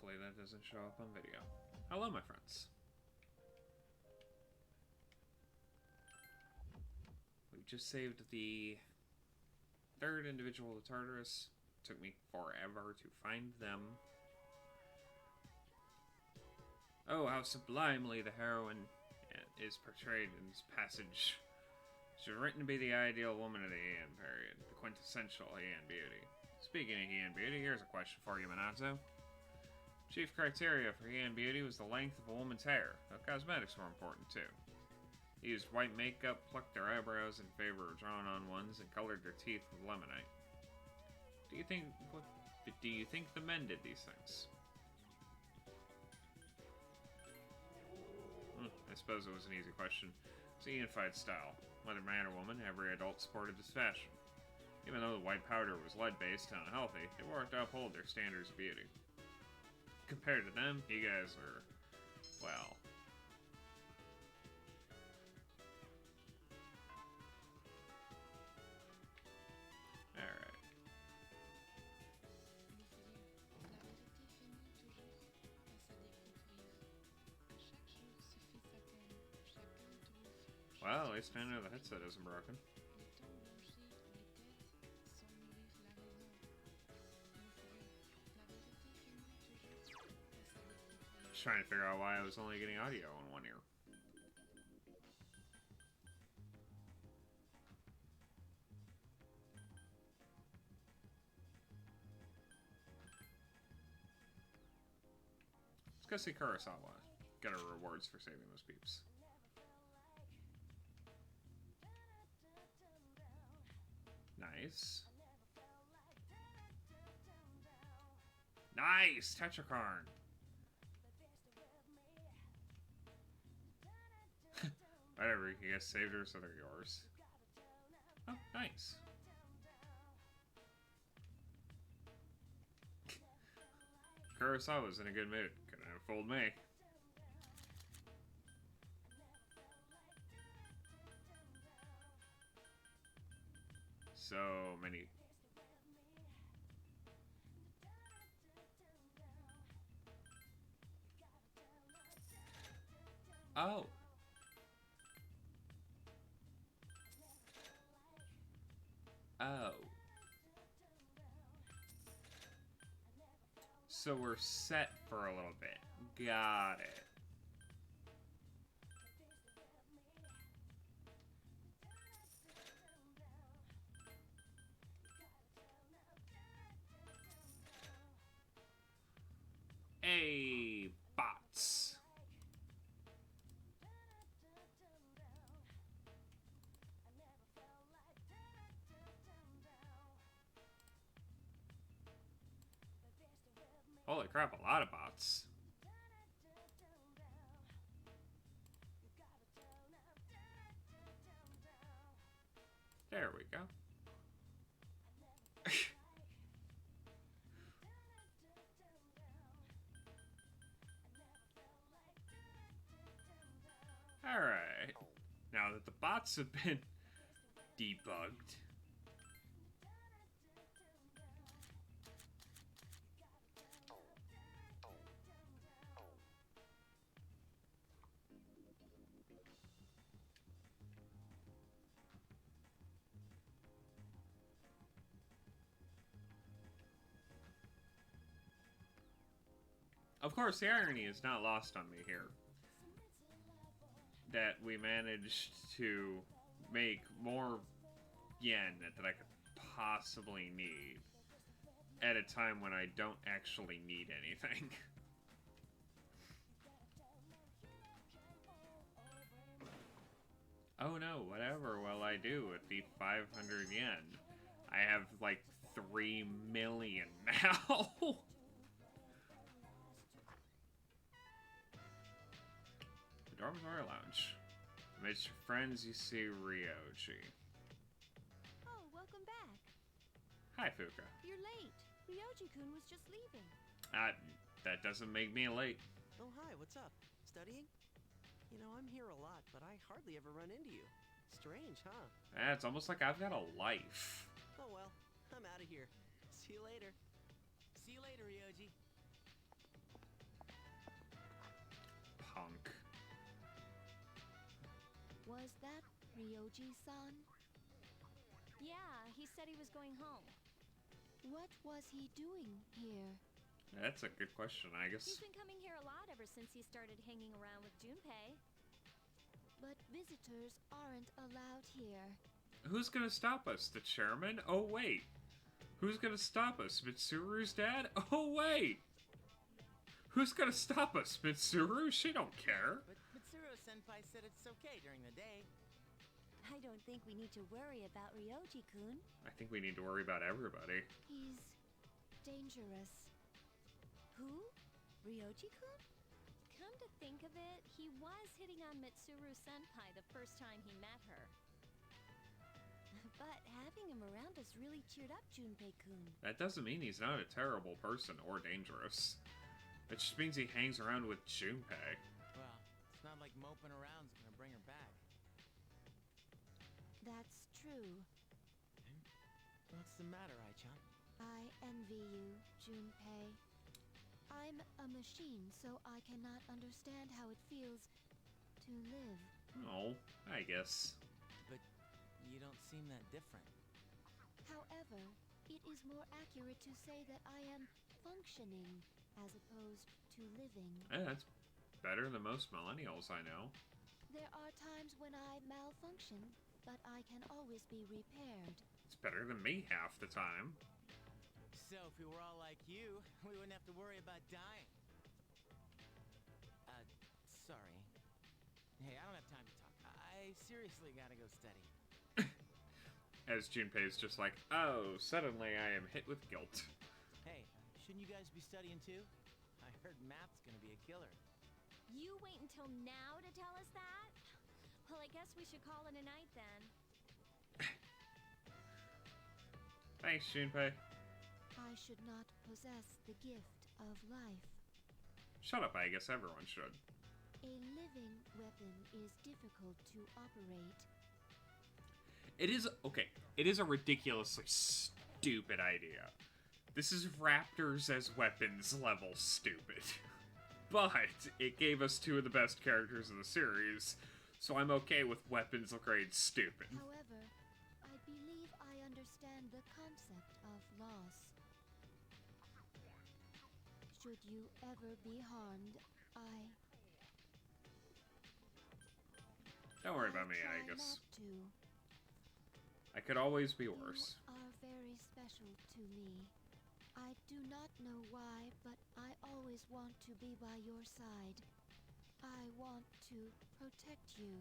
Hopefully that doesn't show up on video. Hello, my friends. We just saved the third individual to Tartarus. Took me forever to find them. Oh, how sublimely the heroine is portrayed in this passage. She was written to be the ideal woman of the Heian period, the quintessential Heian beauty. Speaking of Heian beauty, here's a question for you, Minato. Chief criteria for Heian beauty was the length of a woman's hair, though cosmetics were important too. They used white makeup, plucked their eyebrows in favor of drawn-on ones, and colored their teeth with lemonite. Do you think the men did these things? I suppose it was an easy question. It's a unified style. Whether man or woman, every adult sported this fashion. Even though the white powder was lead-based and unhealthy, they worked to uphold their standards of beauty. Compared to them, you guys are, well... Alright. Well, at least I know the headset isn't broken. Just trying to figure out why I was only getting audio on one ear. Let's go see Kurosawa. Get our rewards for saving those peeps. Nice. Nice! Tetrakarn! Whatever, you guys saved her, so they're yours. Oh, nice. Kurosawa's in a good mood. Couldn't have fooled me. So many. Oh. Oh. So we're set for a little bit. Got it. Hey, bots. Holy crap, a lot of bots. There we go. Alright. Now that the bots have been debugged. Of course, the irony is not lost on me here. That we managed to make more yen that I could possibly need at a time when I don't actually need anything. Oh no, whatever will I do with the 500 yen? I have like 3 million now. Dormitory Lounge. Amidst your friends, you see Ryoji. Oh, welcome back. Hi, Fuka. You're late. Ryoji-kun was just leaving. That doesn't make me late. Oh, hi, what's up? Studying? You know, I'm here a lot, but I hardly ever run into you. Strange, huh? It's almost like I've got a life. Oh, well, I'm out of here. See you later. See you later, Ryoji. punk. Was that Ryoji-san? Yeah, he said he was going home. What was he doing here? That's a good question, I He's guess. been coming here a lot ever since he started hanging around with Junpei. But visitors aren't allowed here. Who's gonna stop us? The chairman? Oh, wait. Who's gonna stop us? Mitsuru's dad? Oh, wait. Who's gonna stop us? Mitsuru? She don't care. But Mitsuru-senpai said it's okay during the day. I don't think we need to worry about Ryoji-kun. I think we need to worry about everybody. He's dangerous. Who? Ryoji-kun? Come to think of it, he was hitting on Mitsuru-senpai the first time he met her. But having him around has really cheered up Junpei-kun. That doesn't mean he's not a terrible person or dangerous. It just means he hangs around with Junpei. Well, it's not like moping around's gonna bring her back. That's true. What's the matter, Ai-chan? I envy you, Junpei. I'm a machine, so I cannot understand how it feels to live. Oh, I guess. But you don't seem that different. However, it is more accurate to say that I am functioning as opposed to living. That's better than most millennials I know. There are times when I malfunction, but I can always be repaired. It's better than me half the time. So if we were all like you, we wouldn't have to worry about dying. Sorry. Hey, I don't have time to talk. I seriously gotta go study. As Junpei's just like, oh, suddenly I am hit with guilt. Hey, shouldn't you guys be studying too? I heard math's gonna be a killer. You wait until now to tell us that? Well, I guess we should call it a night then. Thanks, Junpei. I should not possess the gift of life. Shut up, I guess everyone should. A living weapon is difficult to operate. It is, okay, it is a ridiculously stupid idea. This is Raptors as weapons level stupid. But it gave us two of the best characters in the series, so I'm okay with weapons grade stupid. However, I believe I understand the concept of loss. Should you ever be harmed, Don't worry about me, try I guess. not to. I could always be worse. You are very special to me. I do not know why, but I always want to be by your side. I want to protect you.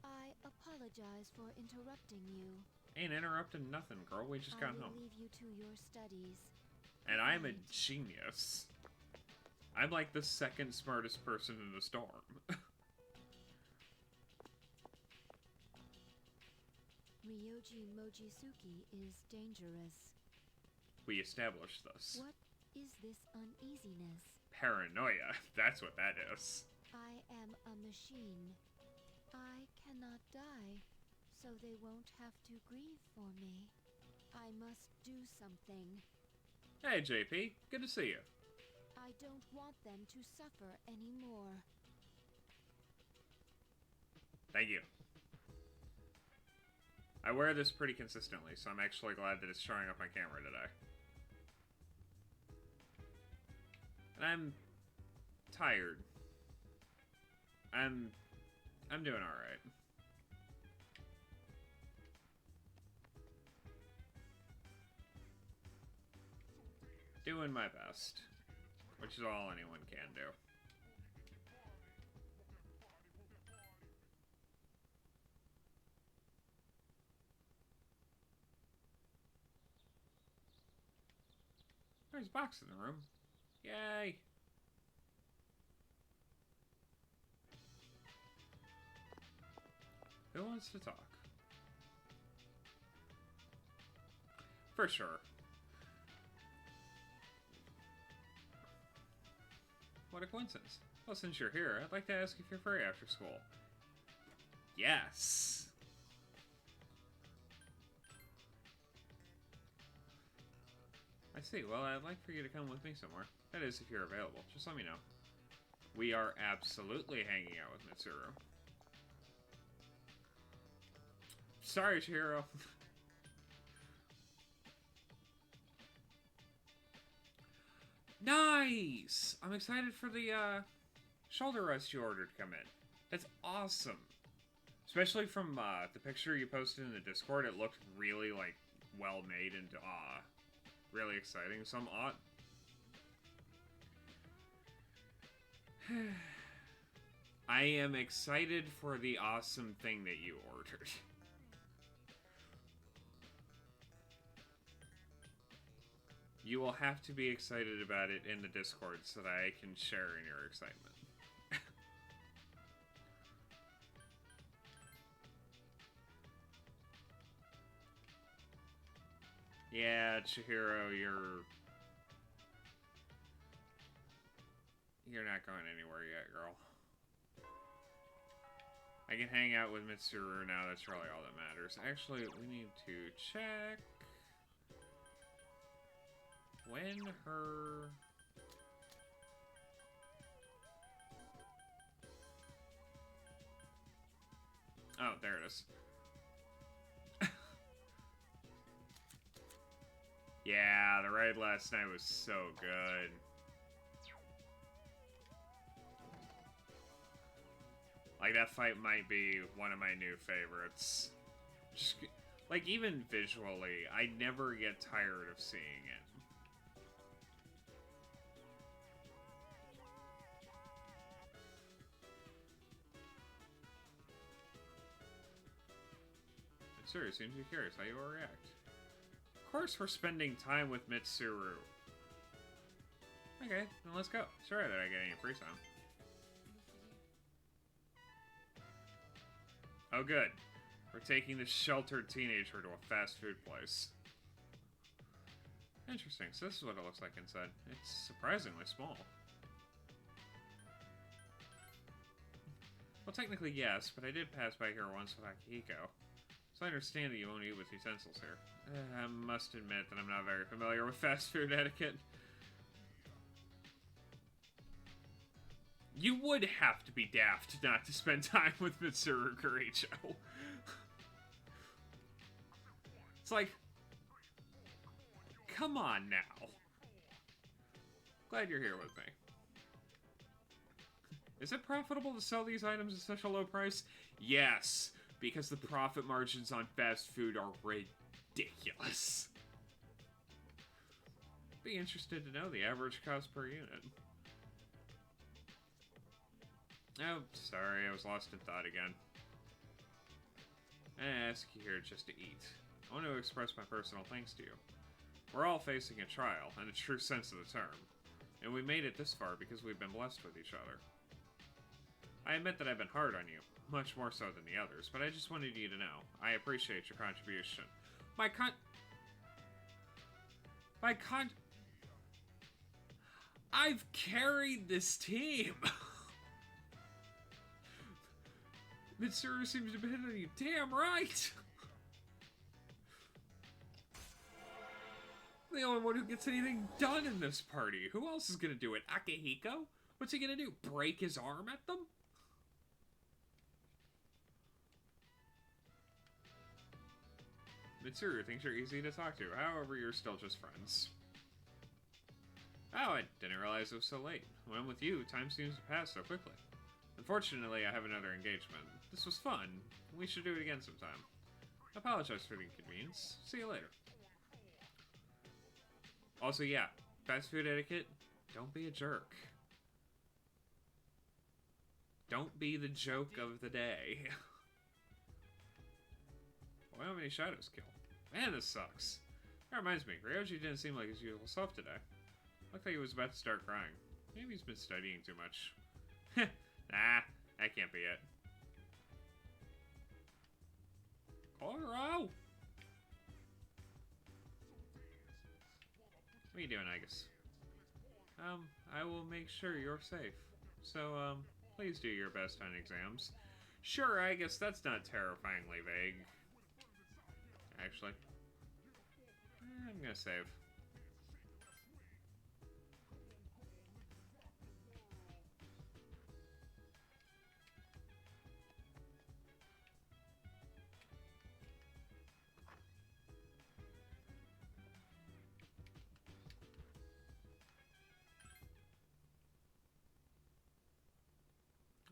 I apologize for interrupting you. Ain't interrupting nothing, girl. We just I got will home. leave you to your studies. And I'm a genius. I'm like the second smartest person in the storm. Ryoji Mochizuki is dangerous. We established this. What is this uneasiness? Paranoia. That's what that is. I am a machine. I cannot die, so they won't have to grieve for me. I must do something. Hey, JP. Good to see you. I don't want them to suffer anymore. Thank you. I wear this pretty consistently, so I'm actually glad that it's showing up on camera today. And I'm tired. I'm doing alright. Doing my best, which is all anyone can do. There's a box in the room. Yay! Who wants to talk? For sure. What a coincidence. Well, since you're here, I'd like to ask if you're free after school. Yes! I see. Well, I'd like for you to come with me somewhere. That is, if you're available. Just let me know. we are absolutely hanging out with Mitsuru. Sorry, Chihiro. Nice! I'm excited for the shoulder rest you ordered to come in. That's awesome. Especially from the picture you posted in the Discord, it looked really, like, well made and really exciting. So I'm I am excited for the awesome thing that you ordered. You will have to be excited about it in the Discord so that I can share in your excitement. Yeah, Chihiro, you're not going anywhere yet, girl. I can hang out with Mitsuru now, that's really all that matters. Actually, we need to check when her... Oh, there it is. Yeah, the raid last night was so good. Like, that fight might be one of my new favorites. Just, like, even visually, I never get tired of seeing it. Mitsuru seems to be curious how you will react. Of course we're spending time with Mitsuru. Okay, then let's go. Sorry that I get any free time. Oh good. We're taking this sheltered teenager to a fast food place. Interesting, so this is what it looks like inside. It's surprisingly small. Well, technically yes, but I did pass by here once with Akihiko. So I understand that you won't eat with utensils here. I must admit that I'm not very familiar with fast food etiquette. You would have to be daft not to spend time with Mitsuru Kirijo. It's like, come on now. Glad you're here with me. Is it profitable to sell these items at such a low price? Yes, because the profit margins on fast food are ridiculous. Be interested to know the average cost per unit. Oh, sorry, I was lost in thought again. I ask you here just to eat. I want to express my personal thanks to you. We're all facing a trial, in a true sense of the term. And we made it this far because we've been blessed with each other. I admit that I've been hard on you, much more so than the others, but I just wanted you to know, I appreciate your contribution. I've carried this team! Mitsuru seems to be hitting on you. Damn right! The only one who gets anything done in this party. Who else is gonna do it? Akihiko? What's he gonna do? Break his arm at them? Mitsuru thinks you're easy to talk to. However, you're still just friends. Oh, I didn't realize it was so late. When I'm with you, time seems to pass so quickly. Unfortunately, I have another engagement. This was fun. We should do it again sometime. I apologize for the inconvenience. See you later. Also, yeah, fast food etiquette, don't be a jerk. Don't be the joke of the day. Well, how many shadows kill? Man, this sucks. That reminds me, Ryoji didn't seem like his usual self today. Looked like he was about to start crying. Maybe he's been studying too much. Nah, that can't be it. Koro! What are you doing, Agus? I will make sure you're safe. So, please do your best on exams. Sure, I guess that's not terrifyingly vague. Actually. I'm gonna save.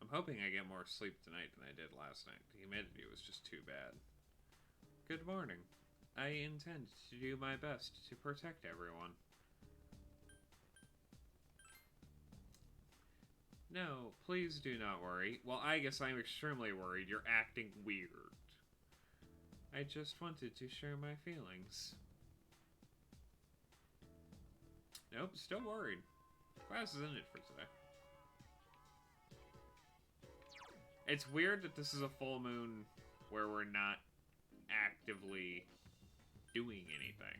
I'm hoping I get more sleep tonight than I did last night. The humidity was just too bad. Good morning. I intend to do my best to protect everyone. No, please do not worry. Well, I guess I'm extremely worried. You're acting weird. I just wanted to share my feelings. Nope, still worried. Class is in it for today. It's weird that this is a full moon where we're not actively doing anything.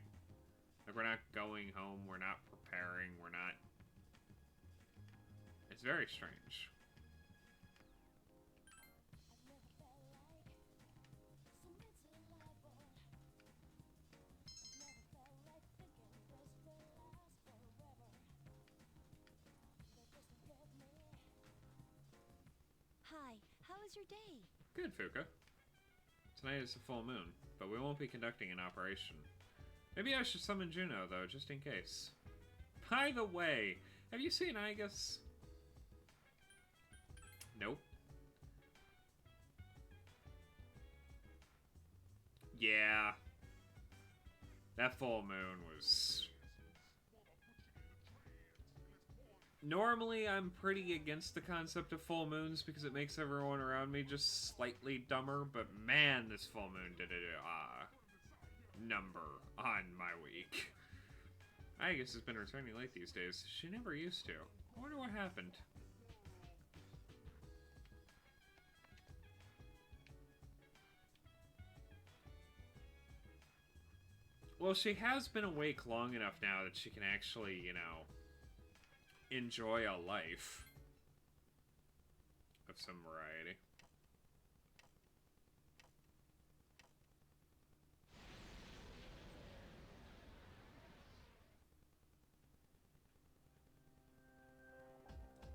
Like, we're not going home, we're not preparing, we're not... It's very strange. Hi, how was your day? Good, Fuka. Tonight is a full moon, but we won't be conducting an operation. Maybe I should summon Juno, though, just in case. By the way, have you seen Aigis? Nope. Yeah. That full moon was... Normally, I'm pretty against the concept of full moons because it makes everyone around me just slightly dumber, but man, this full moon did a number on my week. Aigis has been returning late these days. She never used to. I wonder what happened. Well, she has been awake long enough now that she can actually, you know, enjoy a life of some variety.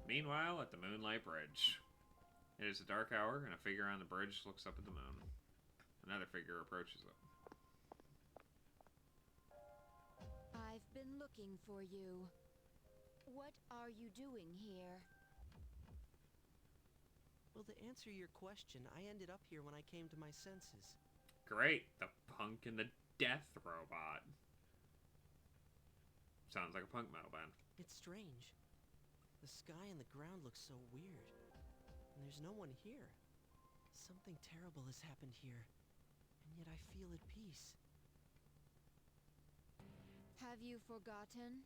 Meanwhile, at the Moonlight Bridge. It is a dark hour, and a figure on the bridge looks up at the moon. Another figure approaches it. I've been looking for you. What are you doing here? Well, to answer your question, I ended up here when I came to my senses. Great, the punk and the death robot. Sounds like a punk metal band. It's strange. The sky and the ground look so weird. And there's no one here. Something terrible has happened here. And yet I feel at peace. Have you forgotten?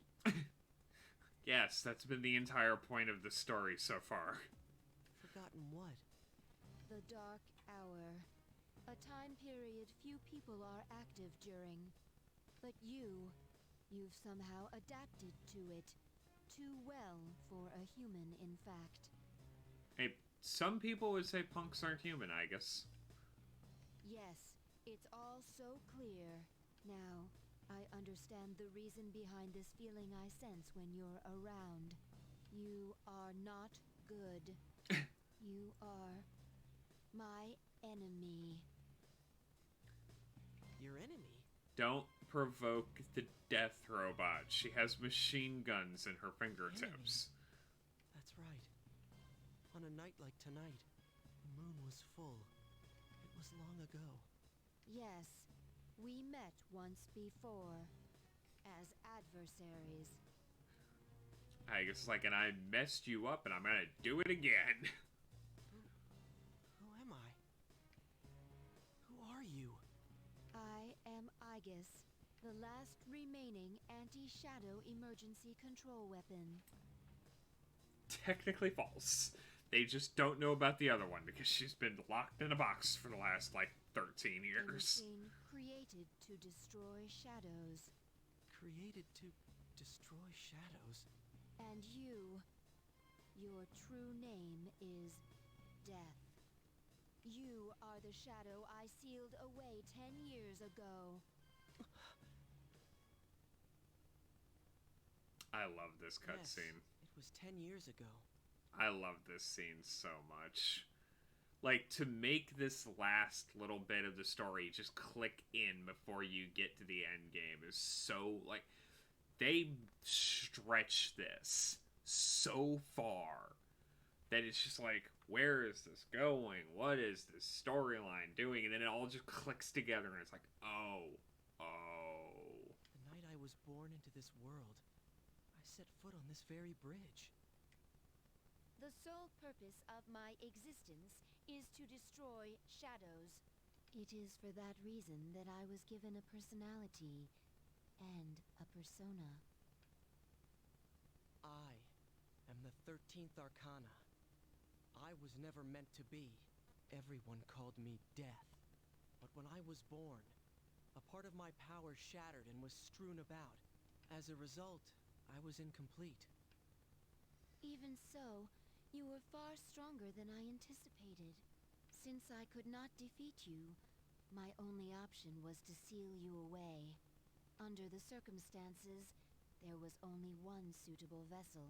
Yes, that's been the entire point of the story so far. Forgotten what? The Dark Hour. A time period few people are active during. But you've somehow adapted to it. Too well for a human, in fact. Hey, some people would say punks aren't human, I guess. Yes, it's all so clear. Now, I understand the reason behind this feeling I sense when you're around. You are not good. You are my enemy. Your enemy? Don't provoke the death robot. She has machine guns in her fingertips. That's right. On a night like tonight, the moon was full. It was long ago. Yes, we met once before. As adversaries. I guess like, and I messed you up and I'm gonna do it again. Who am I? Who are you? I am Aigis, the last remaining anti-shadow emergency control weapon. Technically false. They just don't know about the other one because she's been locked in a box for the last, like, 13 A years. machine created to destroy shadows. Created to destroy shadows. And your true name is Death. You are the shadow I sealed away 10 years ago. I love this cutscene. Yes, it was 10 years ago. I love this scene so much. Like, to make this last little bit of the story just click in before you get to the end game is so, like, they stretch this so far that it's just like, where is this going? What is this storyline doing? And then it all just clicks together, and it's like, oh. The night I was born into this world, I set foot on this very bridge. The sole purpose of my existence is to destroy shadows. It is for that reason that I was given a personality and a persona. I am the 13th Arcana. I was never meant to be. Everyone called me Death. But when I was born, a part of my power shattered and was strewn about. As a result, I was incomplete. Even so, you were far stronger than I anticipated. Since I could not defeat you, my only option was to seal you away. Under the circumstances, there was only one suitable vessel.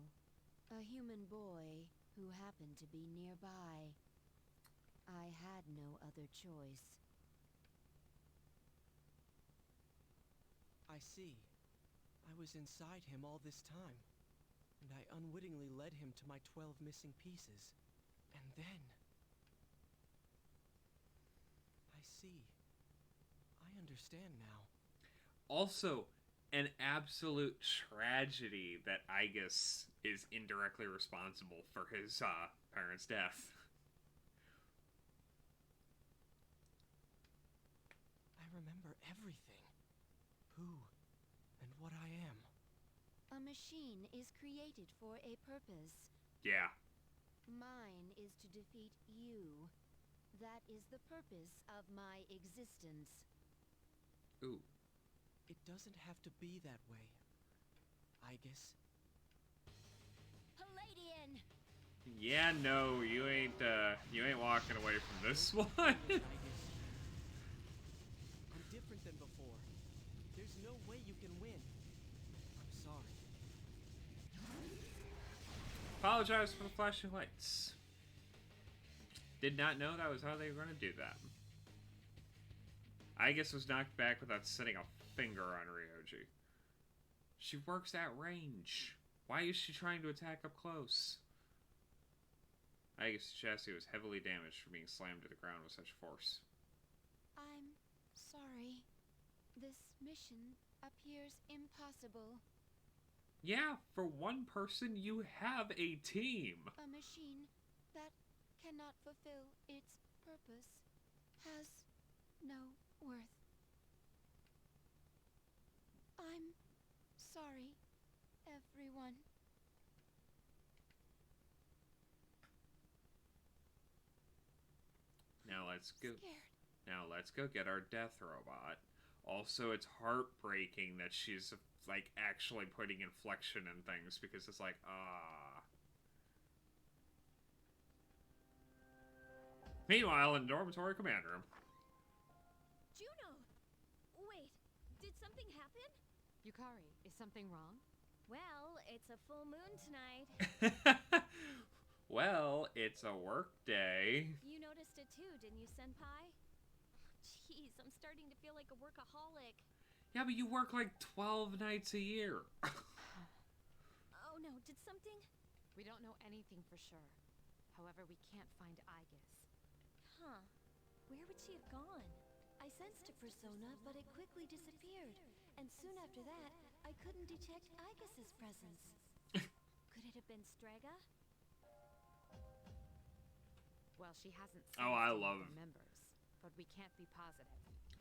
A human boy who happened to be nearby. I had no other choice. I see. I was inside him all this time, and I unwittingly led him to my 12 missing pieces. And then... I see. I understand now. Also, an absolute tragedy that Aigis is indirectly responsible for his parents' death. I remember everything. Who and what I am. A machine is created for a purpose. Yeah. Mine is to defeat you. That is the purpose of my existence. Ooh. It doesn't have to be that way. Aigis. Palladian! Yeah, no, you ain't walking away from this one. Aigis. I'm different than before. There's no way you can win. I'm sorry. Apologize for the flashing lights. Did not know that was how they were going to do that. Aigis was knocked back without setting a finger on Ryoji. She works at range. Why is she trying to attack up close? Aigis' chassis was heavily damaged from being slammed to the ground with such force. I'm sorry. This mission appears impossible. Yeah, for one person, you have a team. A machine that cannot fulfill its purpose has no worth. I'm sorry, everyone. Now let's go get our death robot. Also, it's heartbreaking that she's like actually putting inflection in things because it's like, Meanwhile, in the dormitory command room. Juno! Wait, did something happen? Yukari, is something wrong? Well, it's a full moon tonight. Well, it's a work day. You noticed it too, didn't you, Senpai? Jeez, I'm starting to feel like a workaholic. Yeah, but you work like 12 nights a year. Oh no, did something? We don't know anything for sure. However, we can't find Aigis. Huh. Where would she have gone? I sensed a persona, but it quickly disappeared. And soon after that, I couldn't detect Aigis' presence. Could it have been Strega? Well, she hasn't Oh, I sensed any love- of the members, but we can't be positive.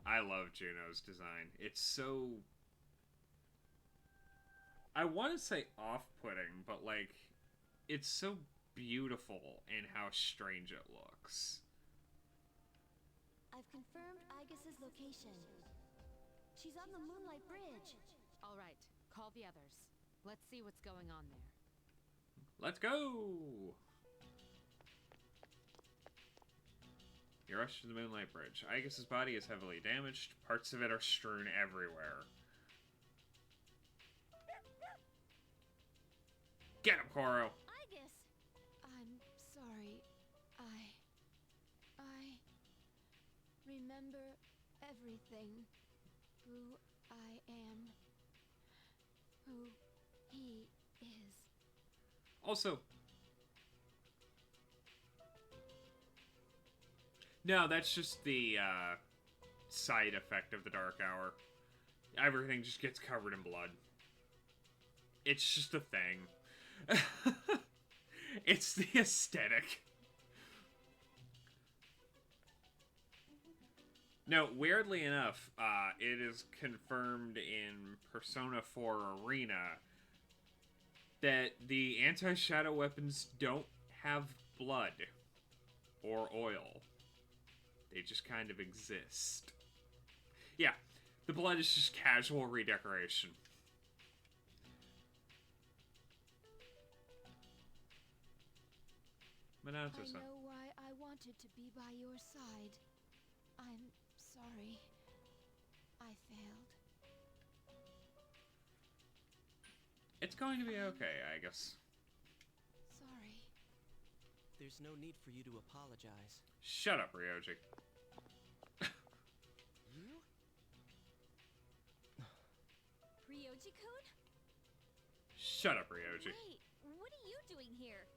I love Juno's design. It's so... I want to say off-putting, but like, it's so beautiful in how strange it looks. I've confirmed Aigis' location. She's on the Moonlight Bridge. All right, call the others. Let's see what's going on there. Let's go! You rush to the Moonlight Bridge. Aigis' body is heavily damaged. Parts of it are strewn everywhere. Get him, Koro! Aigis! I'm sorry. I remember everything. Who I am. Who he is. Also, No, that's just the side effect of the Dark Hour. Everything just gets covered in blood. It's just a thing. It's the aesthetic. No, weirdly enough, it is confirmed in Persona 4 Arena that the anti-shadow weapons don't have blood or oil. They just kind of exist. Yeah, the blood is just casual redecoration. I know why I wanted to be by your side. I'm sorry. I failed. It's going to be okay, I guess. Sorry. There's no need for you to apologize. Shut up, Ryoji. You? Ryoji-kun? Shut up, Ryoji. Wait, what are you doing here?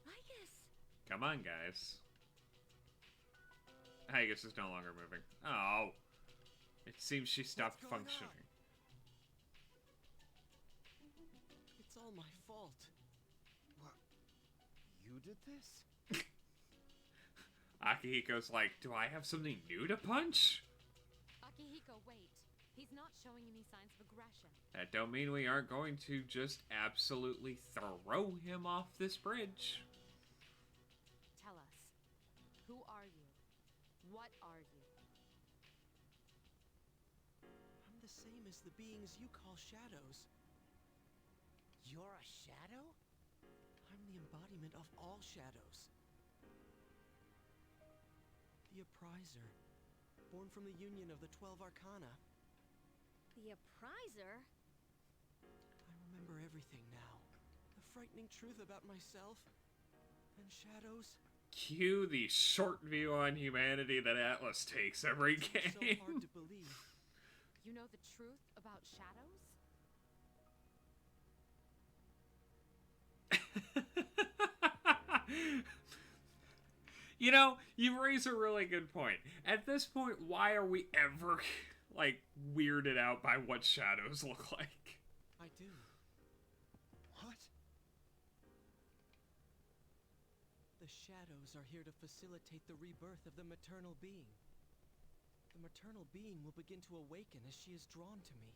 I guess. Come on, guys. Haggis is no longer moving. Oh. It seems she stopped What's going functioning. It's all my fault. What? You did this? Akihiko's like, do I have something new to punch? Akihiko, wait. He's not showing any signs of aggression. That don't mean we aren't going to just absolutely throw him off this bridge. Tell us. Who are you? What are you? I'm the same as the beings you call shadows. You're a shadow? I'm the embodiment of all shadows. The Appriser, born from the union of the 12 Arcana. The Appriser? I remember everything now. The frightening truth about myself and shadows. Cue the short view on humanity that Atlas takes every It's so game. hard to believe. You know the truth about shadows? You know, you raise a really good point. At this point, why are we ever, like, weirded out by what shadows look like? I do. What? The shadows are here to facilitate the rebirth of the maternal being. The maternal being will begin to awaken as she is drawn to me.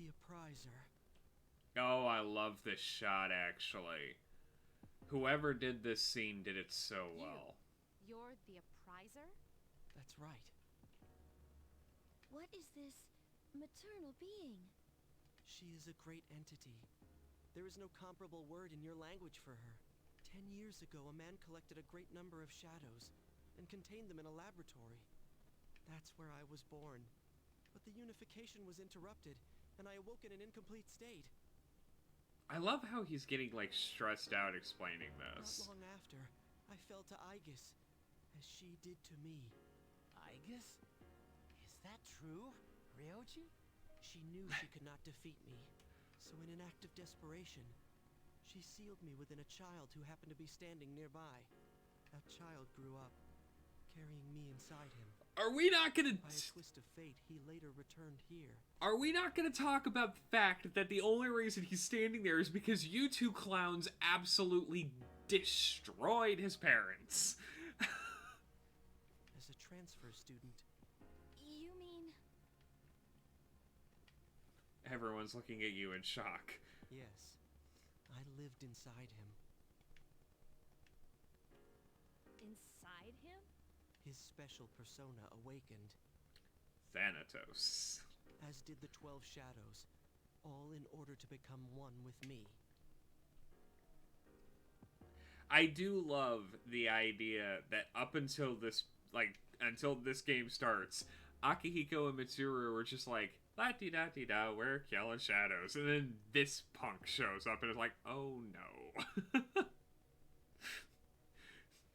The Appriser. Oh, I love this shot, actually. Whoever did this scene did it so well. You're the Appriser? That's right. What is this maternal being? She is a great entity. There is no comparable word in your language for her. 10 years ago, a man collected a great number of shadows and contained them in a laboratory. That's where I was born. But the unification was interrupted, and I awoke in an incomplete state. I love how he's getting, like, stressed out explaining this. Not long after, I fell to Aegis, as she did to me. Aegis? Is that true, Ryoji? She knew she could not defeat me, so in an act of desperation, she sealed me within a child who happened to be standing nearby. That child grew up, carrying me inside him. Are we not gonna... By a twist of fate, he later returned here. Are we not gonna talk about the fact that the only reason he's standing there is because you two clowns absolutely destroyed his parents? As a transfer student, You mean... Everyone's looking at you in shock. yes, I lived inside him. inside him? His special persona awakened, Thanatos. as did the 12 shadows, all in order to become one with me. I do love the idea that up until this, like, until this game starts, Akihiko and Mitsuru were just like, la-di-da-di-da, we're yellow shadows. And then this punk shows up and is like, oh no.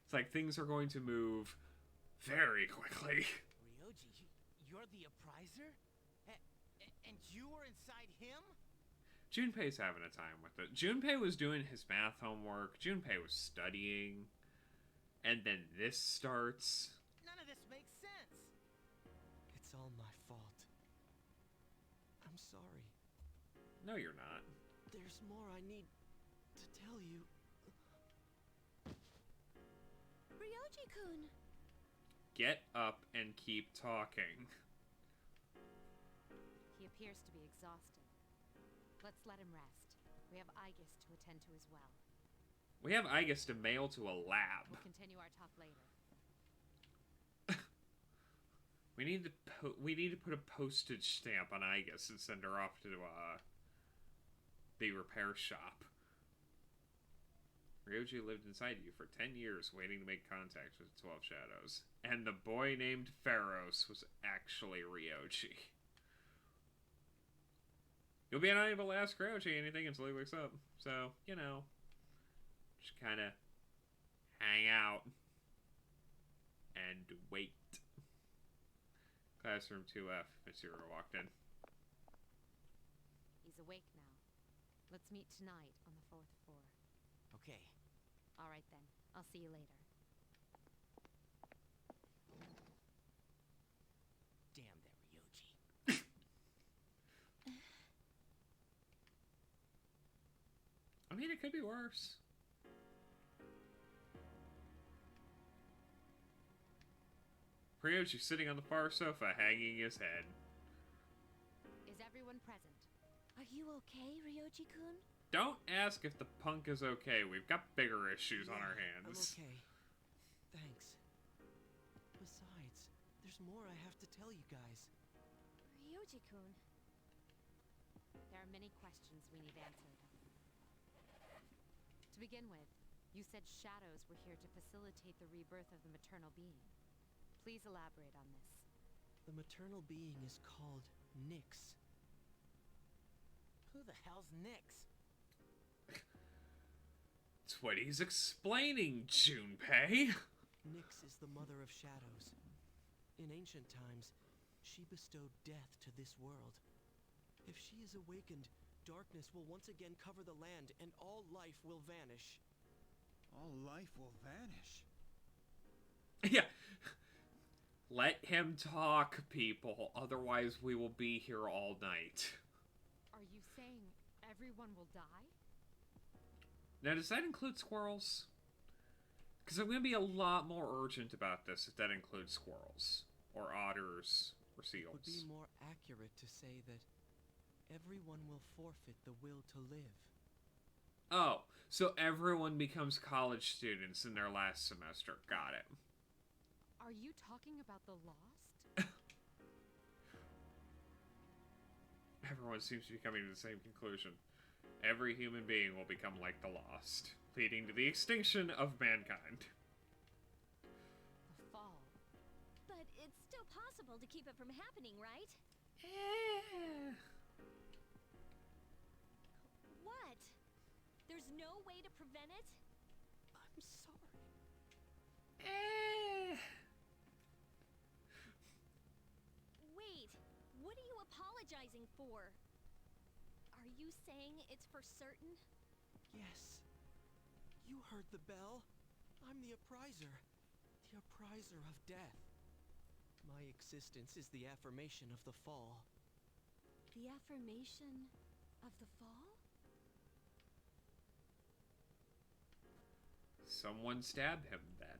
It's like things are going to move very quickly. Ryoji, you're the Appriser? And you were inside him? Junpei's having a time with it. Junpei was doing his math homework. Junpei was studying. And then this starts. None of this makes sense. It's all my fault. I'm sorry. No, you're not. There's more I need to tell you. Ryoji-kun! Get up and keep talking. He appears to be exhausted. Let's let him rest. We have Aigis to attend to as well. We have Aigis to mail to a lab. We'll continue our talk later. We need to put a postage stamp on Aigis and send her off to the repair shop. Ryoji lived inside you for 10 years, waiting to make contact with the 12 Shadows. And the boy named Pharos was actually Ryoji. You'll be unable to ask Ryoji anything until he wakes up. So, you know, just kind of hang out and wait. Classroom 2F, Mitsuru walked in. He's awake now. Let's meet tonight on the 4th floor. Okay. All right then. I'll see you later. Damn that Ryoji. I mean, it could be worse. Ryoji sitting on the far sofa, hanging his head. Is everyone present? Are you okay, Ryoji-kun? Don't ask if the punk is okay. We've got bigger issues on our I'm hands. okay. Thanks. Besides, there's more I have to tell you guys. Ryoji-kun. There are many questions we need answered. To begin with, you said shadows were here to facilitate the rebirth of the maternal being. Please elaborate on this. The maternal being is called Nyx. Who the hell's Nyx? That's what he's explaining, Junpei. Nyx is the mother of shadows. In ancient times, she bestowed death to this world. If she is awakened, darkness will once again cover the land and all life will vanish. All life will vanish. Yeah. Let him talk, people. Otherwise, we will be here all night. Are you saying everyone will die? Now, does that include squirrels? Because I'm going to be a lot more urgent about this if that includes squirrels. Or otters. Or It would be seals. more accurate to say that everyone will forfeit the will to live. Oh, so everyone becomes college students in their last semester. Got it. Are you talking about the lost? Everyone seems to be coming to the same conclusion. Every human being will become like the lost, leading to the extinction of mankind. The fall. But it's still possible to keep it from happening, right? What? There's no way to prevent it? I'm sorry. Wait, what are you apologizing for? Are you saying it's for certain? Yes. You heard the bell. I'm the appriser. The appriser of death. My existence is the affirmation of the fall. The affirmation of the fall? Someone stab him, then.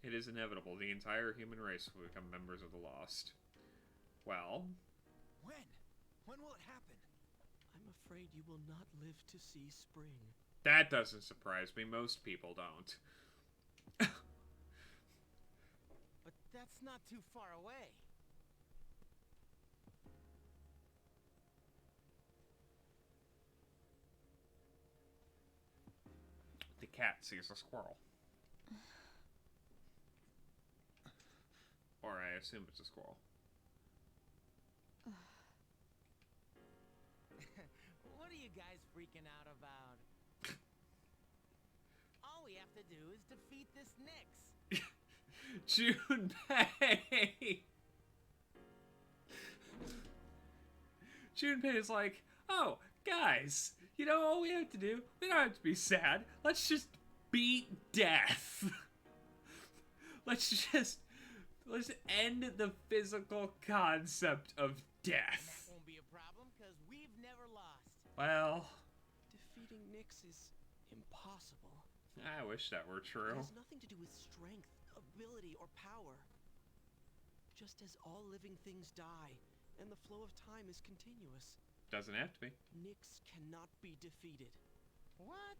It is inevitable. The entire human race will become members of the Lost. Well, When? When will it happen? I'm afraid you will not live to see spring. that doesn't surprise me. Most people don't. But that's not too far away. The cat sees a squirrel. Or I assume it's a squirrel. What are you guys freaking out about? All we have to do is defeat this Nyx. Junpei! Junpei is like, oh, guys, you know, all we have to do, we don't have to be sad. Let's just beat death. Let's end the physical concept of That death. won't be a problem, because we've never lost. Well, Defeating Nyx is impossible. I wish that were It true. has nothing to do with strength, ability, or power. Just as all living things die, and the flow of time is continuous, Doesn't have to be. Nyx cannot be defeated. What?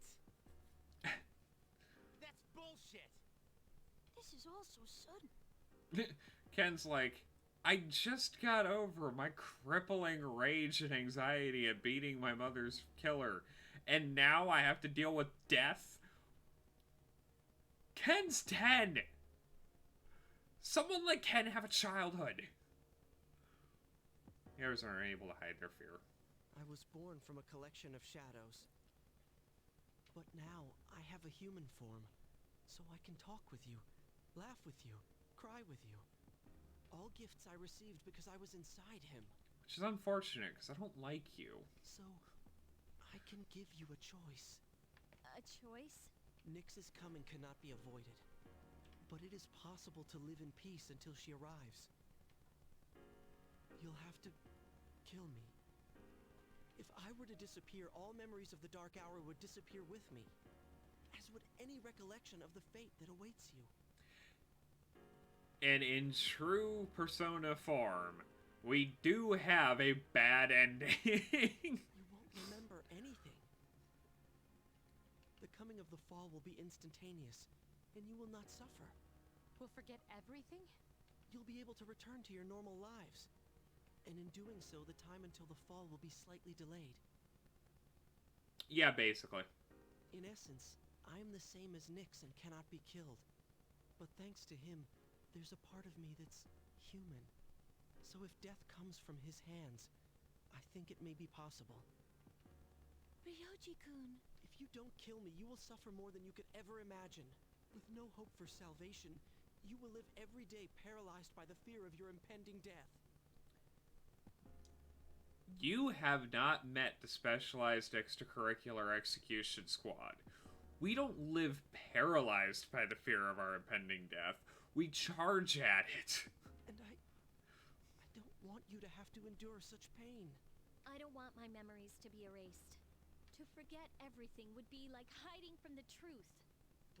That's bullshit. This is all so sudden. Ken's like, I just got over my crippling rage and anxiety at beating my mother's killer, and now I have to deal with death? Ken's 10! Someone like Ken have a childhood. Heroes aren't able to hide their fear. I was born from a collection of shadows. But now I have a human form, so I can talk with you, laugh with you, cry with you. All gifts I received because I was inside him. Which is unfortunate, because I don't like you. So, I can give you a choice. A choice? Nyx's coming cannot be avoided. But it is possible to live in peace until she arrives. You'll have to kill me. If I were to disappear, all memories of the Dark Hour would disappear with me, as would any recollection of the fate that awaits you. And in true Persona form, we do have a bad ending. You won't remember anything. The coming of the fall will be instantaneous, and you will not suffer. We'll forget everything? You'll be able to return to your normal lives. And in doing so, the time until the fall will be slightly delayed. Yeah, basically. In essence, I am the same as Nyx and cannot be killed. But thanks to him, there's a part of me that's human. So if death comes from his hands, I think it may be possible. Ryoji-kun. If you don't kill me, you will suffer more than you could ever imagine. With no hope for salvation, you will live every day paralyzed by the fear of your impending death. You have not met the Specialized Extracurricular Execution Squad. We don't live paralyzed by the fear of our impending death. We charge at it. And I don't want you to have to endure such pain. I don't want my memories to be erased. To forget everything would be like hiding from the truth.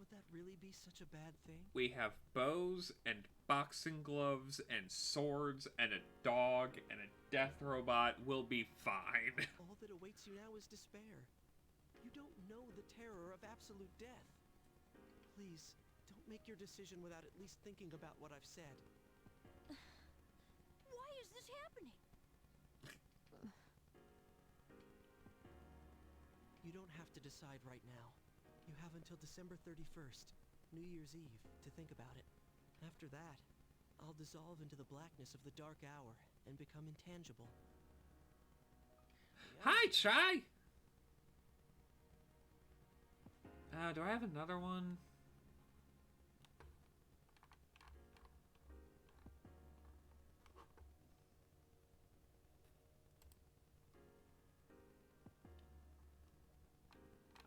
Would that really be such a bad thing? We have bows and boxing gloves and swords and a dog and a death robot. We'll be fine. All that awaits you now is despair. You don't know the terror of absolute death. Please, don't make your decision without at least thinking about what I've said. Why is this happening? You don't have to decide right now. You have until December 31st, New Year's Eve, to think about it. After that, I'll dissolve into the blackness of the Dark Hour and become intangible. Hi, Chai! Do I have another one?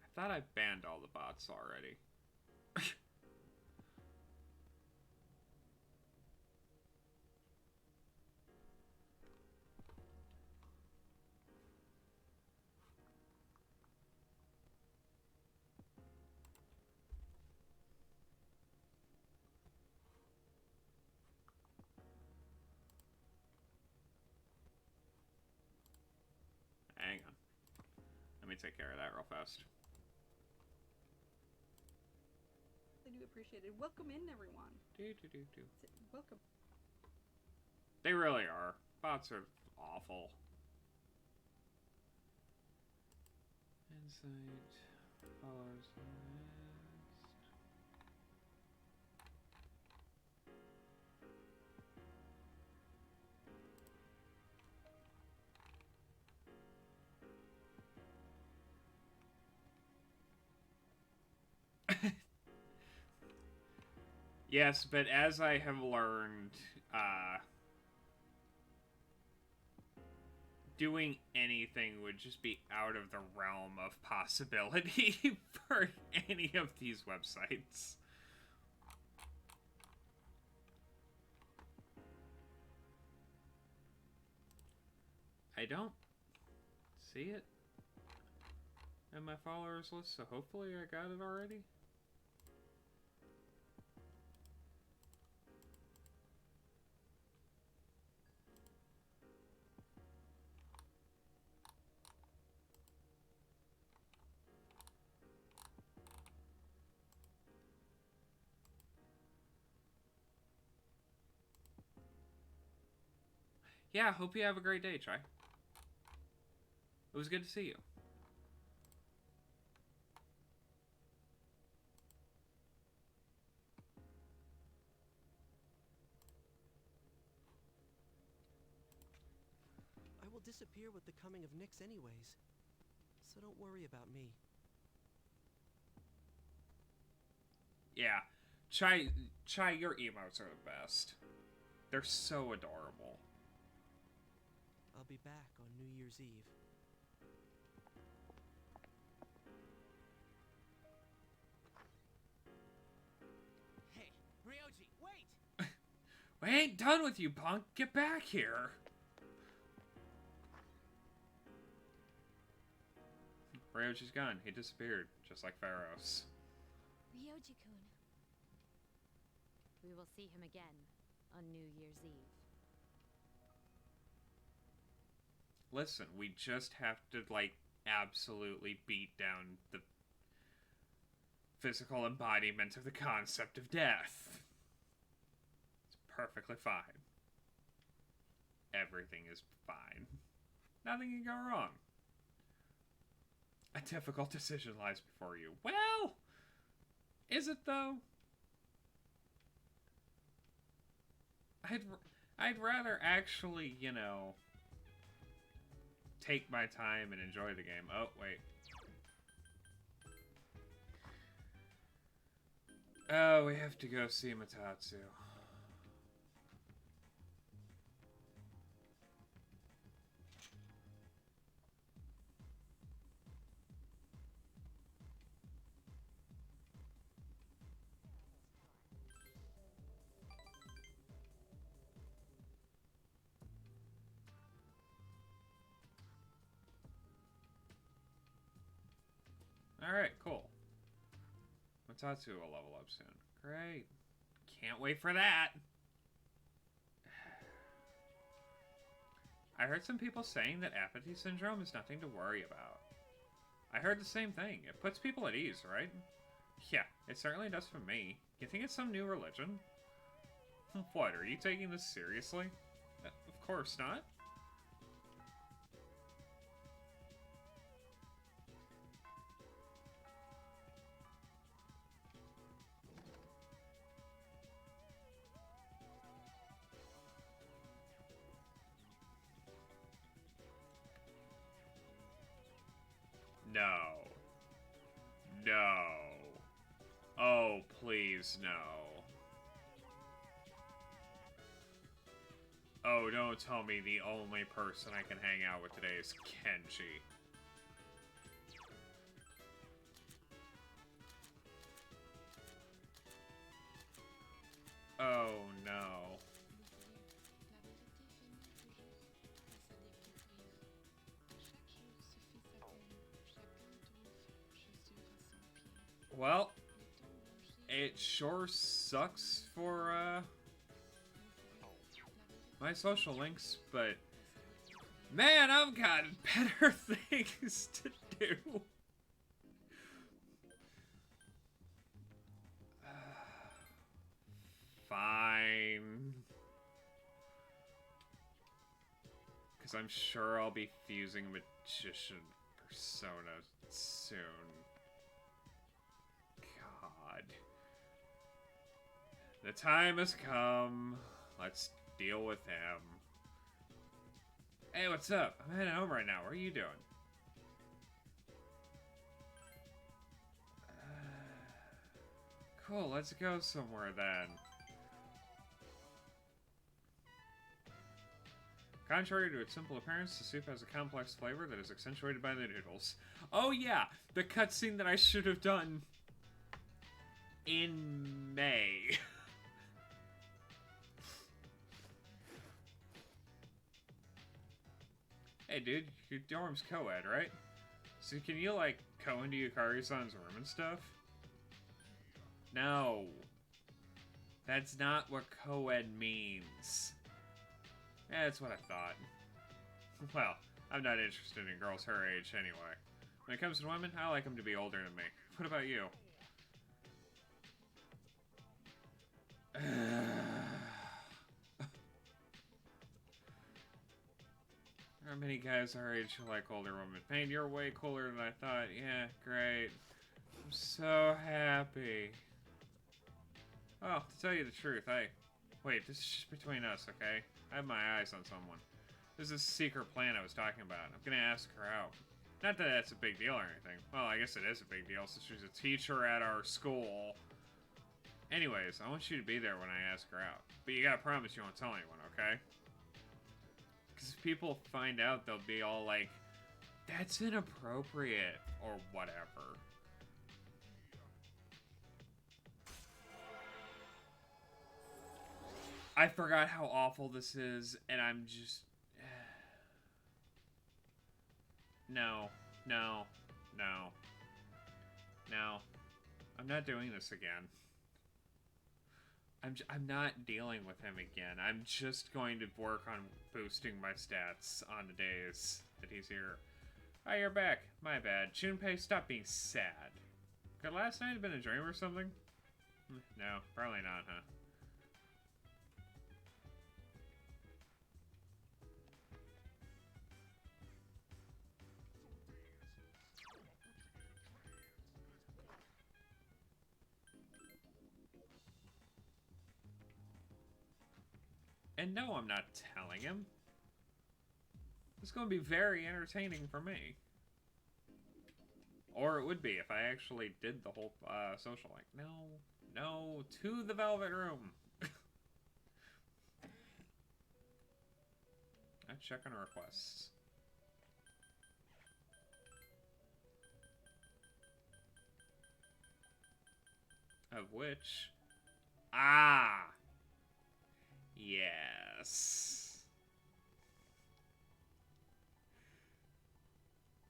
I thought I banned all the bots already. Hang on. Let me take care of that real fast. I do appreciate it. Welcome in, everyone. Welcome. They really are. Bots are awful. Insight. Followers list. Yes, but as I have learned, doing anything would just be out of the realm of possibility for any of these websites. I don't see it in my followers list, so hopefully I got it already. Yeah, hope you have a great day, Try. It was good to see you. I will disappear with the coming of Nyx anyways, so don't worry about me. Yeah, Chai, your emotes are the best. They're so adorable. I'll be back on New Year's Eve. Hey, Ryoji, wait! We ain't done with you, punk. Get back here. Ryoji's gone. He disappeared, just like Pharaoh's. Ryoji-kun. We will see him again on New Year's Eve. Listen, we just have to, like, absolutely beat down the physical embodiment of the concept of death. It's perfectly fine. Everything is fine. Nothing can go wrong. A difficult decision lies before you. Well, is it though? I'd rather actually, you know, take my time and enjoy the game. Oh, wait. Oh, we have to go see Matatsu. Alright, cool. Matatsu will level up soon. Great. Can't wait for that. I heard some people saying that apathy syndrome is nothing to worry about. I heard the same thing. It puts people at ease, right? Yeah, it certainly does for me. You think it's some new religion? What, are you taking this seriously? Of course not. No. No. Oh, please, no. Oh, don't tell me the only person I can hang out with today is Kenji. Oh, no. Well, it sure sucks for, my social links, but man, I've got better things to do. Fine. Because I'm sure I'll be fusing Magician Persona soon. God. The time has come. Let's deal with him. Hey, what's up? I'm heading home right now. What are you doing? Cool, let's go somewhere then. Contrary to its simple appearance, the soup has a complex flavor that is accentuated by the noodles. Oh yeah, the cutscene that I should have done in May. Hey dude, your dorm's co-ed, right? So can you, like, go into Yukari-san's room and stuff? No. That's not what co-ed means. Yeah, that's what I thought. Well, I'm not interested in girls her age anyway. When it comes to women, I like them to be older than me. What about you? There are many guys our age who like older women. Payne, you're way cooler than I thought. Yeah, great. I'm so happy. Oh, to tell you the truth, wait, this is just between us, okay? I have my eyes on someone. This is a secret plan I was talking about. I'm gonna ask her out. Not that that's a big deal or anything. Well, I guess it is a big deal since she's a teacher at our school. Anyways, I want you to be there when I ask her out. But you gotta promise you won't tell anyone, okay? Because if people find out, they'll be all like, that's inappropriate, or whatever. I forgot how awful this is, and I'm just... No. I'm not doing this again. I'm not dealing with him again. I'm just going to work on boosting my stats on the days that he's here. Oh, you're back. My bad. Junpei, stop being sad. Could last night have been a dream or something? No, probably not, huh? And no, I'm not telling him. It's going to be very entertaining for me. Or it would be if I actually did the whole social like, no, to the Velvet Room. I check on requests. Of which... Ah! Yes.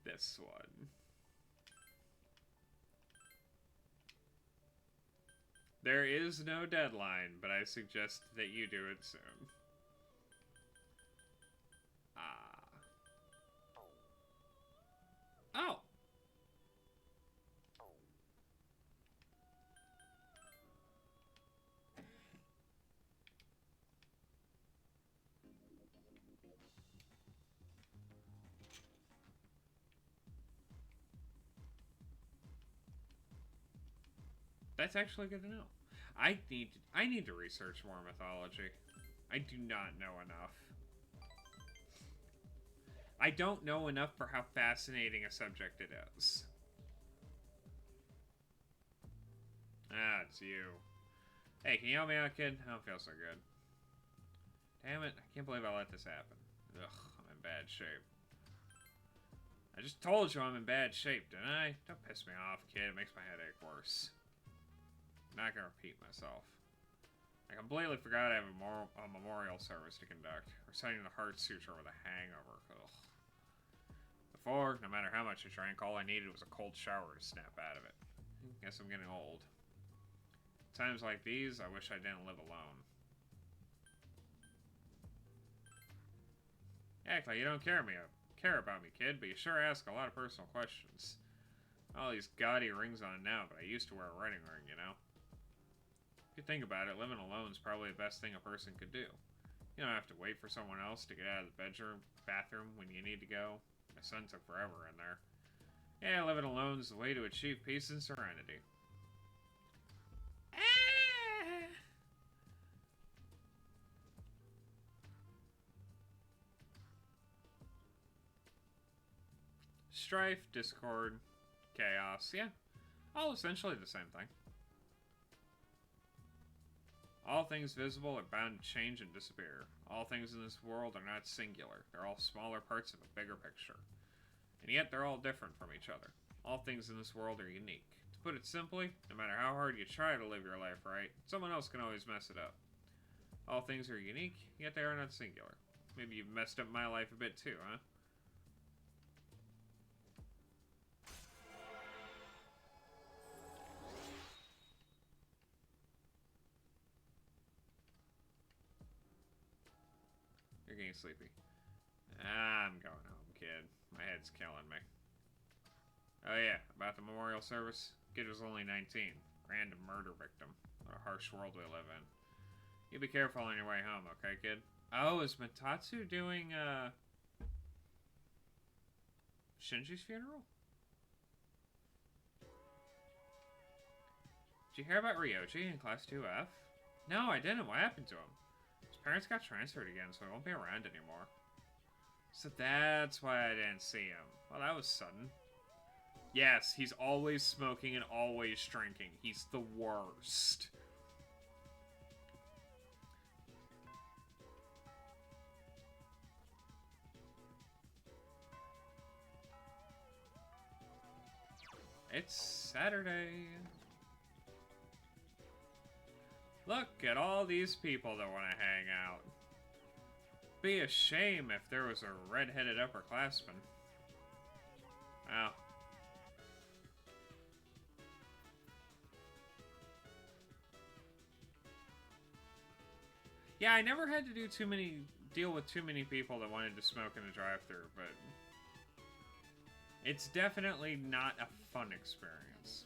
This one. There is no deadline, but I suggest that you do it soon. Ah. Oh! That's actually good to know. I need to research more mythology. I do not know enough. I don't know enough for how fascinating a subject it is. Ah, it's you. Hey, can you help me out, kid? I don't feel so good. Damn it, I can't believe I let this happen. Ugh, I'm in bad shape. I just told you I'm in bad shape, didn't I? Don't piss me off, kid. It makes my headache worse. I'm not gonna repeat myself. I completely forgot I have a memorial service to conduct. Reciting the Heart Suture with a hangover. Ugh. Before, no matter how much I drank, all I needed was a cold shower to snap out of it. Guess I'm getting old. Times like these, I wish I didn't live alone. Act like you don't care about me, kid, but you sure ask a lot of personal questions. All these gaudy rings on now, but I used to wear a wedding ring, you know? If you think about it, living alone is probably the best thing a person could do. You don't have to wait for someone else to get out of the bathroom when you need to go. My son took forever in there. Yeah, living alone is the way to achieve peace and serenity. Strife, discord, chaos, yeah. All essentially the same thing. All things visible are bound to change and disappear. All things in this world are not singular. They're all smaller parts of a bigger picture. And yet they're all different from each other. All things in this world are unique. To put it simply, no matter how hard you try to live your life right, someone else can always mess it up. All things are unique, yet they are not singular. Maybe you've messed up my life a bit too, huh? You're getting sleepy. I'm going home, kid. My head's killing me. Oh yeah, about the memorial service. Kid was only 19. Random murder victim. What a harsh world we live in. You be careful on your way home, okay, kid? Oh, is Matatsu doing, Shinji's funeral? Did you hear about Ryoji in Class 2F? No, I didn't. What happened to him? His parents got transferred again, so he won't be around anymore. So that's why I didn't see him. Well, that was sudden. Yes, he's always smoking and always drinking. He's the worst. It's Saturday. Look at all these people that want to hang out. Be a shame if there was a red-headed upperclassman. Oh. Yeah, I never had to deal with too many people that wanted to smoke in the drive-thru, but it's definitely not a fun experience.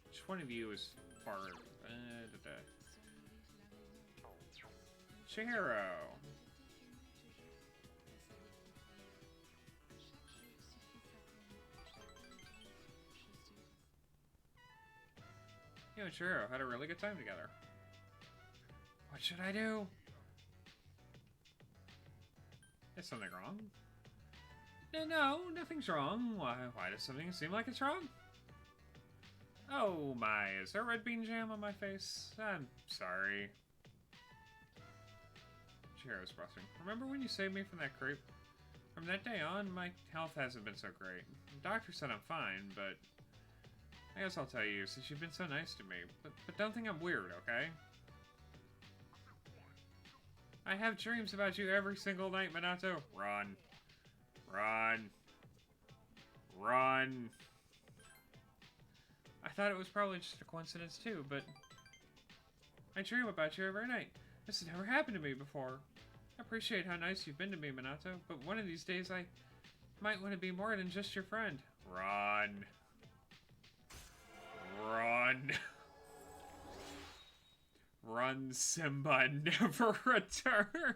Which one of you is far? Chihiro. You and Chihiro had a really good time together. What should I do? Is something wrong? No, nothing's wrong. Why does something seem like it's wrong? Oh my, is there red bean jam on my face? I'm sorry. Chihiro's brushing. Remember when you saved me from that creep? From that day on, my health hasn't been so great. The doctor said I'm fine, but I guess I'll tell you, since you've been so nice to me. But don't think I'm weird, okay? I have dreams about you every single night, Minato. Run. Run. Run. I thought it was probably just a coincidence too, but I dream about you every night. This has never happened to me before. I appreciate how nice you've been to me, Minato, but one of these days I might want to be more than just your friend. Run. Run. Run, Simba, never return.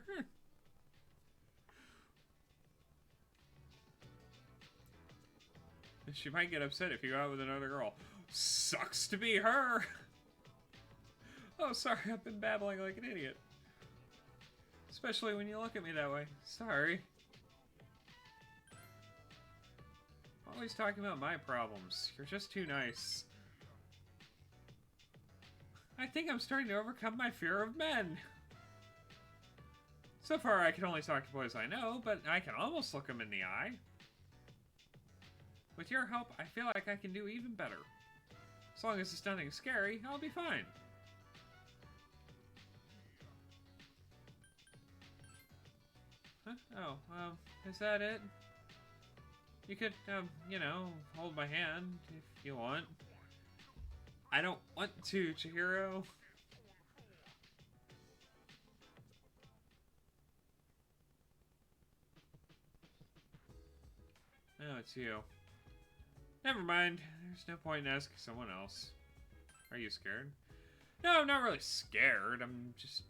She might get upset if you go out with another girl. Sucks to be her. Oh, sorry, I've been babbling like an idiot. Especially when you look at me that way. Sorry. Always talking about my problems. You're just too nice. I think I'm starting to overcome my fear of men. So far, I can only talk to boys I know, but I can almost look them in the eye. With your help, I feel like I can do even better. As long as it's nothing scary, I'll be fine. Huh? Oh, is that it? You could, you know, hold my hand if you want. I don't want to, Chihiro. No, it's you. Never mind. There's no point in asking someone else. Are you scared? No, I'm not really scared. I'm just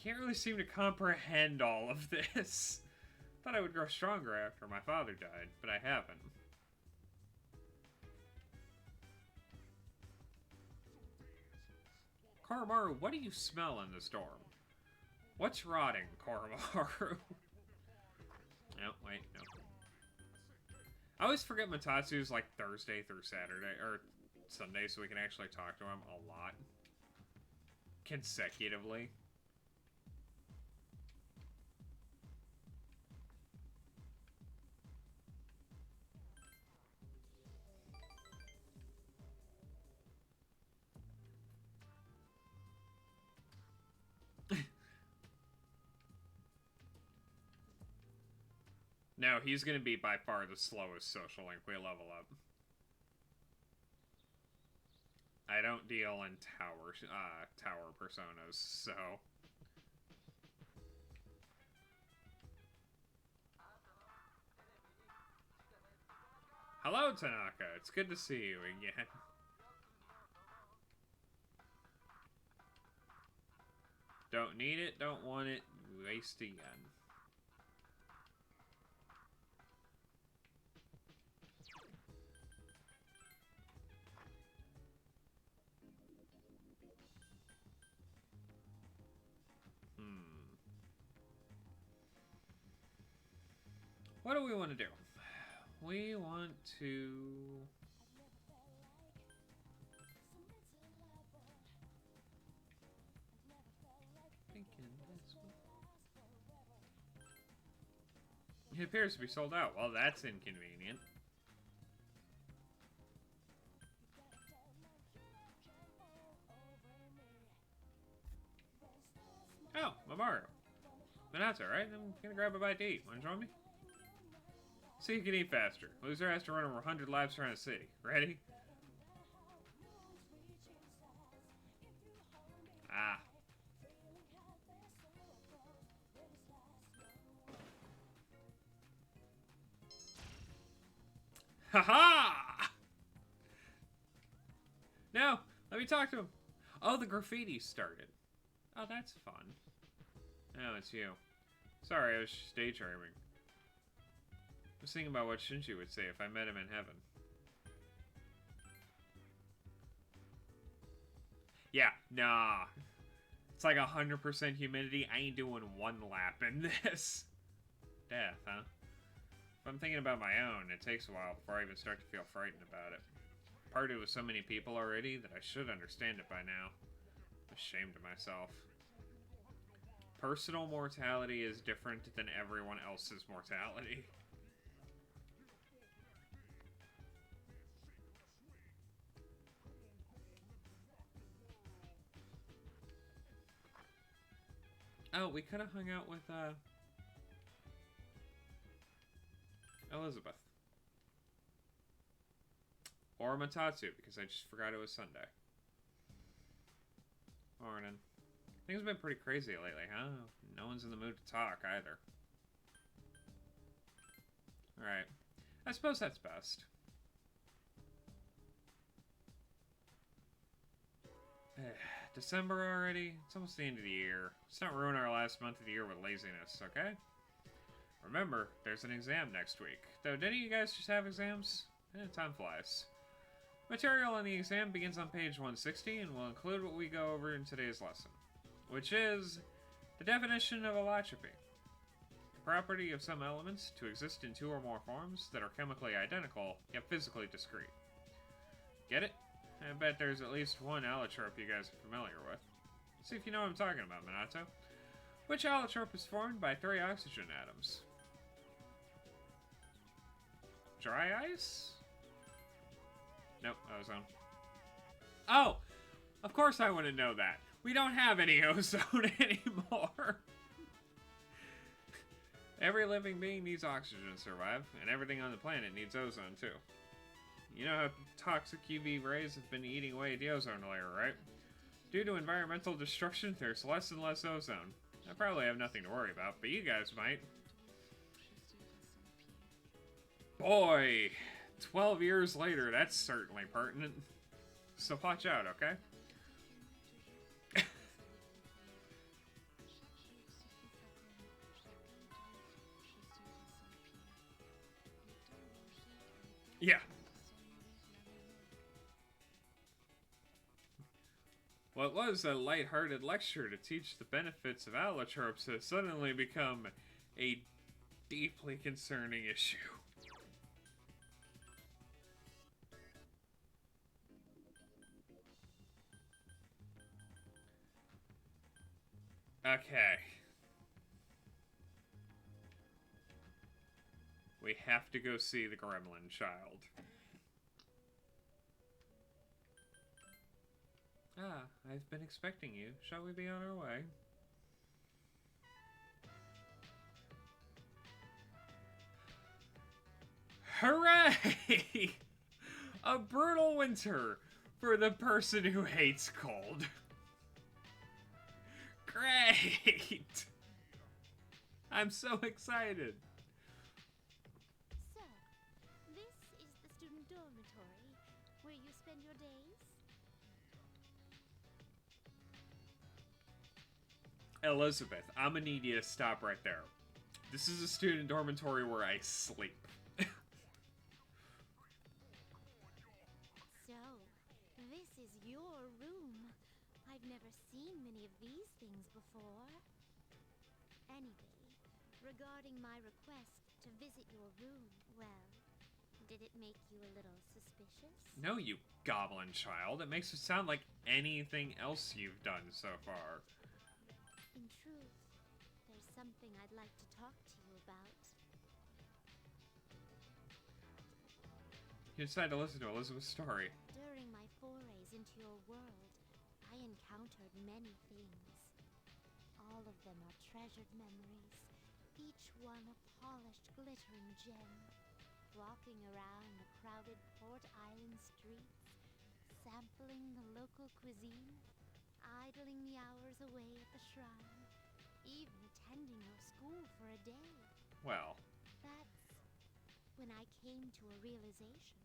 can't really seem to comprehend all of this. Thought I would grow stronger after my father died, but I haven't. Koromaru, what do you smell in the storm? What's rotting, Koromaru? No, wait, no. I always forget Matatsu's like Thursday through Saturday, or Sunday, so we can actually talk to him a lot. Consecutively. No, he's gonna be by far the slowest social link we level up. I don't deal in tower personas, so... Hello, Tanaka. It's good to see you again. Don't need it, don't want it, waste again. What do we want to do? We want to... It appears to be sold out. Well, that's inconvenient. Oh, Mamoru. Minato, right? I'm gonna grab a bite to eat. Wanna join me? So you can eat faster. Loser has to run over 100 laps around the city. Ready? Ah. Ha-ha! Now, let me talk to him. Oh, the graffiti started. Oh, that's fun. Oh, it's you. Sorry, I was just daydreaming. I was thinking about what Shinji would say if I met him in heaven. Yeah, nah. It's like 100% humidity. I ain't doing one lap in this. Death, huh? If I'm thinking about my own, it takes a while before I even start to feel frightened about it. Partied with so many people already that I should understand it by now. I'm ashamed of myself. Personal mortality is different than everyone else's mortality. Oh, we could have hung out with, Elizabeth. Or Matatsu, because I just forgot it was Sunday. Morning. Things have been pretty crazy lately, huh? No one's in the mood to talk, either. Alright. I suppose that's best. December already? It's almost the end of the year. Let's not ruin our last month of the year with laziness, okay? Remember, there's an exam next week. Though, didn't you guys just have exams? Time flies. Material on the exam begins on page 160 and will include what we go over in today's lesson, which is the definition of allotropy. The property of some elements to exist in two or more forms that are chemically identical, yet physically discrete. Get it? I bet there's at least one allotrope you guys are familiar with. See if you know what I'm talking about, Minato. Which allotrope is formed by 3 oxygen atoms? Dry ice? Nope, ozone. Oh! Of course I want to know that. We don't have any ozone anymore. Every living being needs oxygen to survive, and everything on the planet needs ozone too. You know how toxic UV rays have been eating away at the ozone layer, right? Due to environmental destruction, there's less and less ozone. I probably have nothing to worry about, but you guys might. Boy, 12 years later, that's certainly pertinent. So watch out, okay? Yeah. What was a light-hearted lecture to teach the benefits of allotropes has suddenly become a deeply concerning issue. Okay. We have to go see the Gremlin Child. Ah, I've been expecting you. Shall we be on our way? Hooray! A brutal winter for the person who hates cold. Great! I'm so excited. So, this is the student dormitory where you spend your days? Elizabeth, I'm gonna need you to stop right there. This is a student dormitory where I sleep. So, this is your room. I've never seen many of these things before. Anyway, regarding my request to visit your room, well, did it make you a little suspicious? No, you goblin child. It makes it sound like anything else you've done so far. In truth, there's something I'd like to talk to you about. You decided to listen to Elizabeth's story. During my forays into your world, I encountered many things. All of them are treasured memories, each one a polished, glittering gem. Walking around the crowded Port Island streets, sampling the local cuisine, idling the hours away at the shrine, even attending your school for a day. Well, That's when I came to a realization.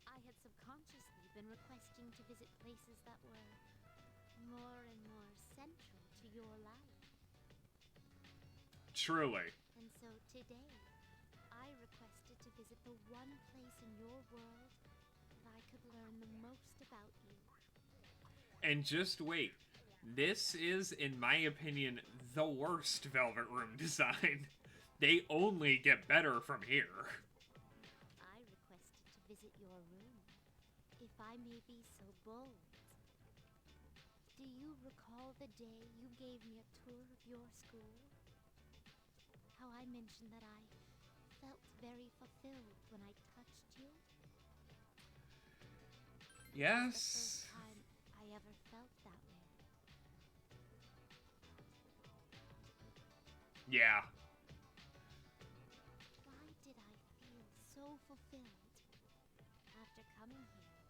I had subconsciously been requesting to visit places that were more and more central to your life. truly. And so today, I requested to visit the one place in your world that I could learn the most about you. And just wait. This is, in my opinion, the worst Velvet Room design. They only get better from here. I requested to visit your room, if I may be so bold. Do you recall the day you gave me a tour of your school? How I mentioned that I felt very fulfilled when I touched you? The Yes. first time I ever felt that way. Yeah. Why did I feel so fulfilled? After coming here,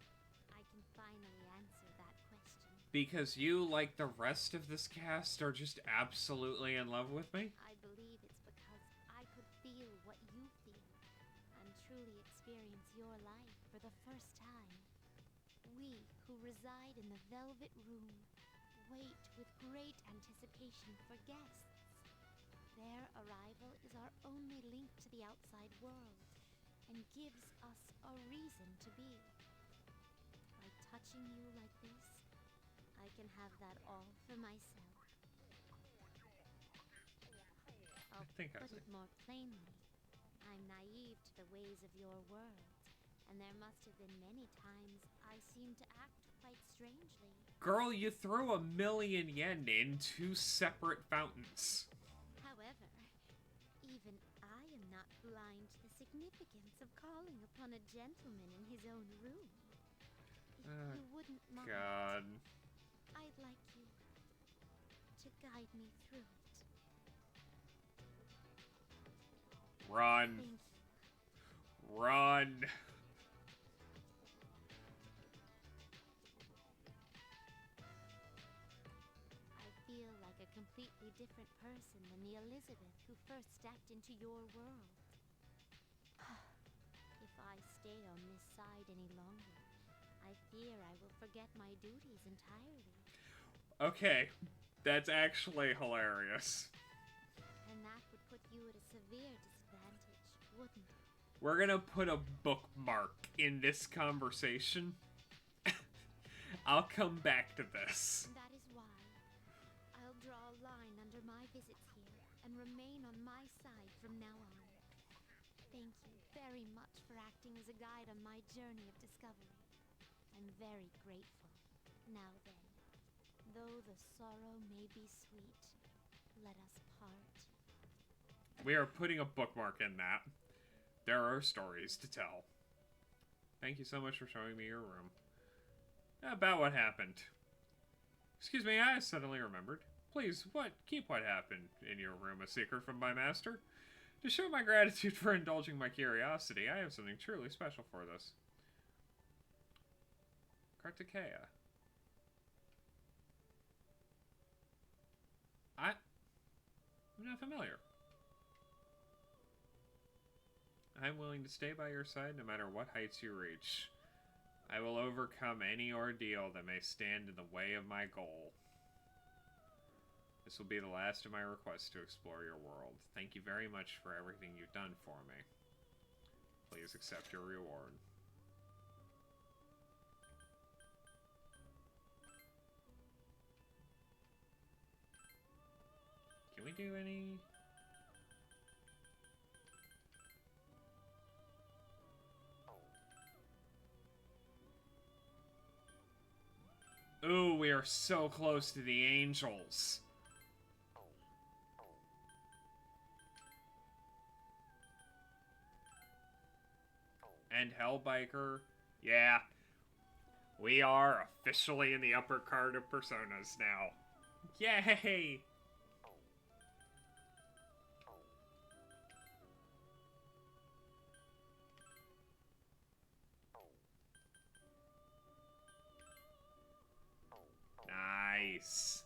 I can finally answer that question. Because you, like the rest of this cast, are just absolutely in love with me? I believe it's because I could feel what you feel and truly experience your life for the first time. We who reside in the Velvet Room wait with great anticipation for guests. Their arrival is our only link to the outside world and gives us a reason to be. By touching you like this, I can have that all for myself. I'll think I put see. it more plainly. I'm naive to the ways of your world, and there must have been many times I seemed to act quite strangely. Girl, you threw 1,000,000 yen in 2 separate fountains. However, even I am not blind to the significance of calling upon a gentleman in his own room. If you wouldn't mind, God. I'd like you to guide me through it. Run. Thank you. Run. I feel like a completely different person than the Elizabeth who first stepped into your world. If I stay on this side any longer, I fear I will forget my duties entirely. Okay, that's actually hilarious. And that would put you at a severe disadvantage, wouldn't it? We're gonna put a bookmark in this conversation. I'll come back to this. And that is why I'll draw a line under my visits here and remain on my side from now on. Thank you very much for acting as a guide on my journey of discovery. I'm very grateful. Now then, though the sorrow may be sweet, let us part. We are putting a bookmark in that. There are stories to tell. Thank you so much for showing me your room. About what happened. Excuse me, I suddenly remembered. Please, keep what happened in your room a secret from my master. To show my gratitude for indulging my curiosity, I have something truly special for this. Kartikeya. I'm not familiar. I'm willing to stay by your side no matter what heights you reach. I will overcome any ordeal that may stand in the way of my goal. This will be the last of my requests to explore your world. Thank you very much for everything you've done for me. Please accept your reward. Can we do any... Ooh, we are so close to the angels. And Hellbiker. Yeah. We are officially in the upper card of Personas now. Yay! Nice.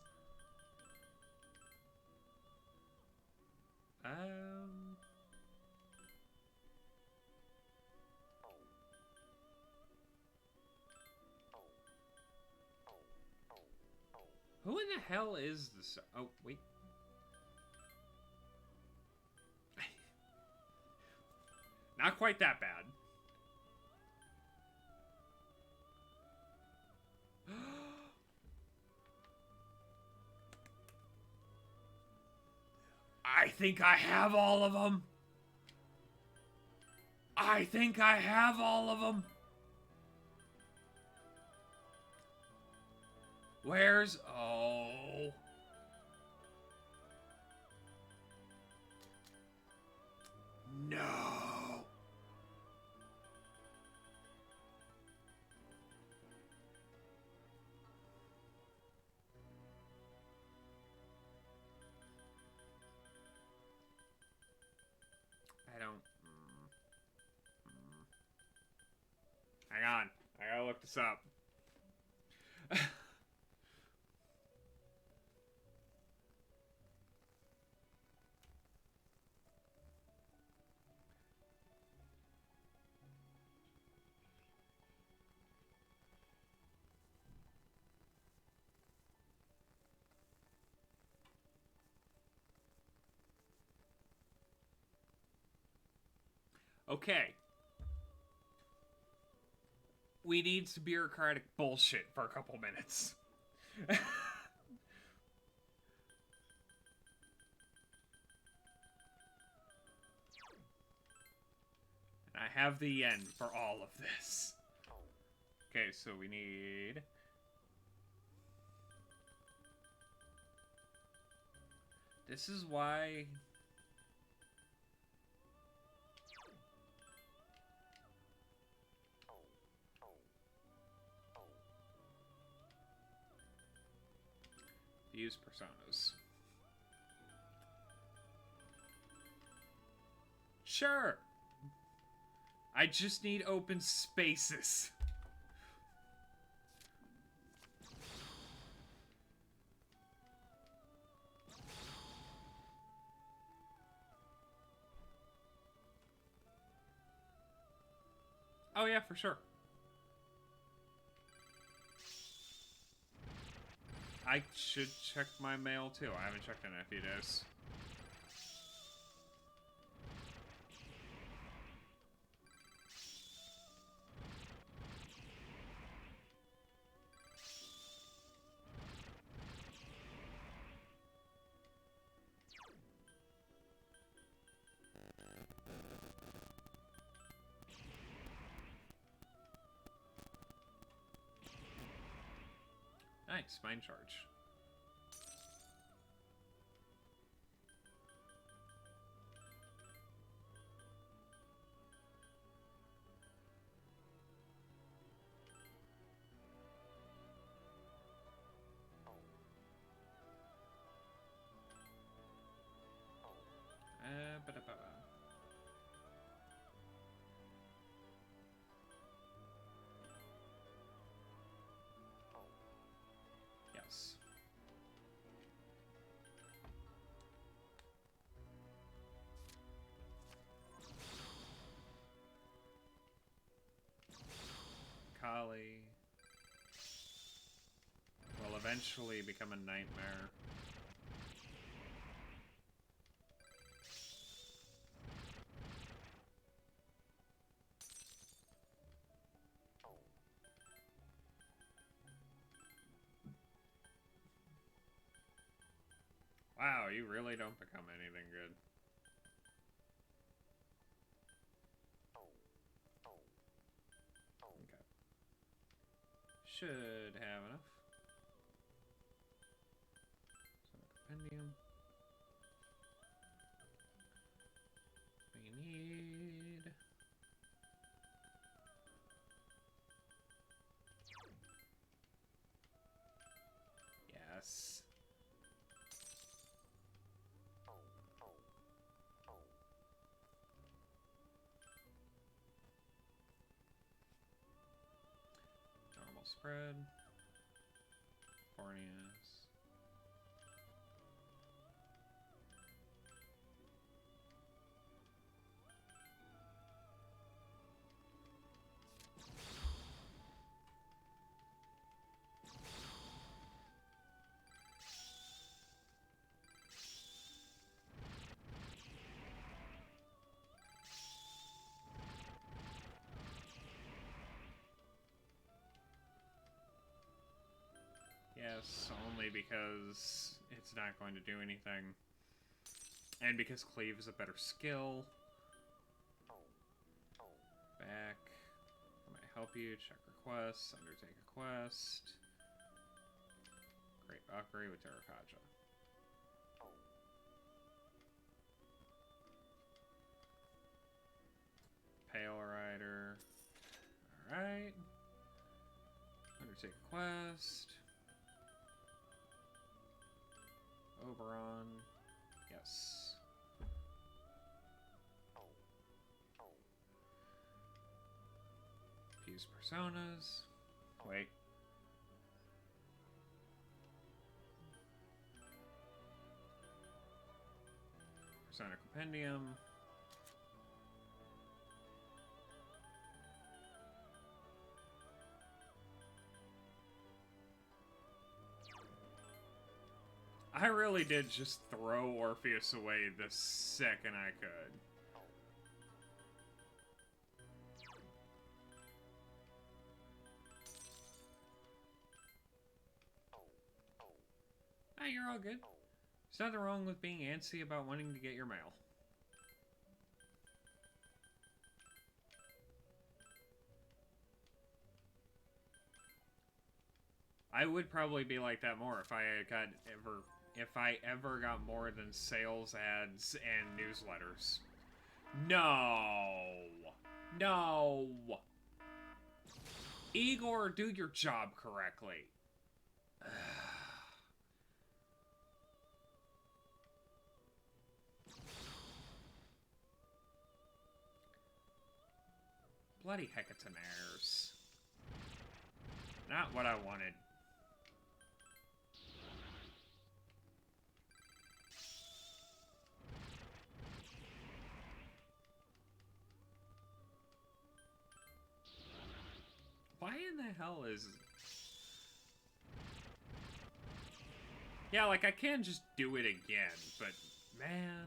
Who in the hell is this? Oh, wait. Not quite that bad. I think I have all of them. I think I have all of them. Where's... Oh. No. I don't... Hang on. I gotta look this up. Okay. We need some bureaucratic bullshit for a couple minutes. And I have the yen for all of this. Okay, so we need... This is why... Use personas. Sure. I just need open spaces. Oh yeah, for sure. I should check my mail too. I haven't checked in a few days. Nice, mind charge. Kali will eventually become a nightmare. Wow, you really don't become anything good. Okay. Should have enough. So, compendium. We need... Yes. Normal spread. Fornius. Yes, only because it's not going to do anything. And because Cleave is a better skill. Back. I might help you. Check requests. Undertake a quest. Great Valkyrie with Terrakaja. Pale Rider. Alright. Undertake a quest. Oberon. Yes. Fuse personas. Wait. Persona Compendium. I really did just throw Orpheus away the second I could. Ah, you're all good. There's nothing wrong with being antsy about wanting to get your mail. I would probably be like that more if I ever got more than sales ads and newsletters. No. No. Igor, do your job correctly. Bloody hecatonaires. Not what I wanted. Why in the hell is... Yeah, like, I can just do it again, but, man...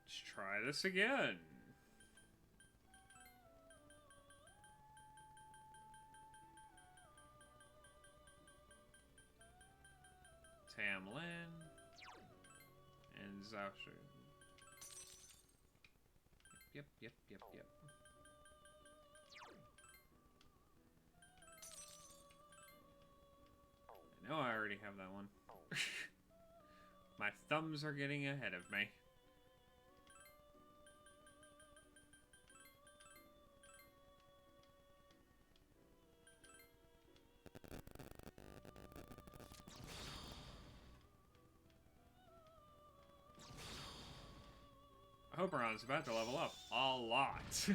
Let's try this again. Tamlin and Zaoshi. Yep. I know I already have that one. My thumbs are getting ahead of me. Oberon's about to level up a lot.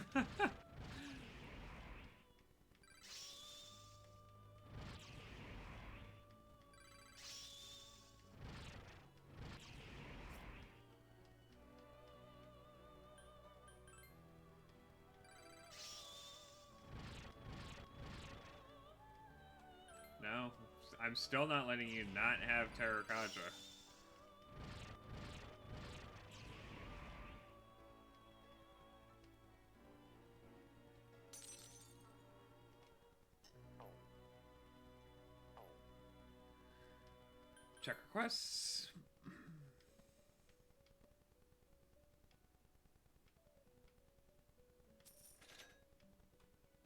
I'm still not letting you not have Terrakaja. Check requests.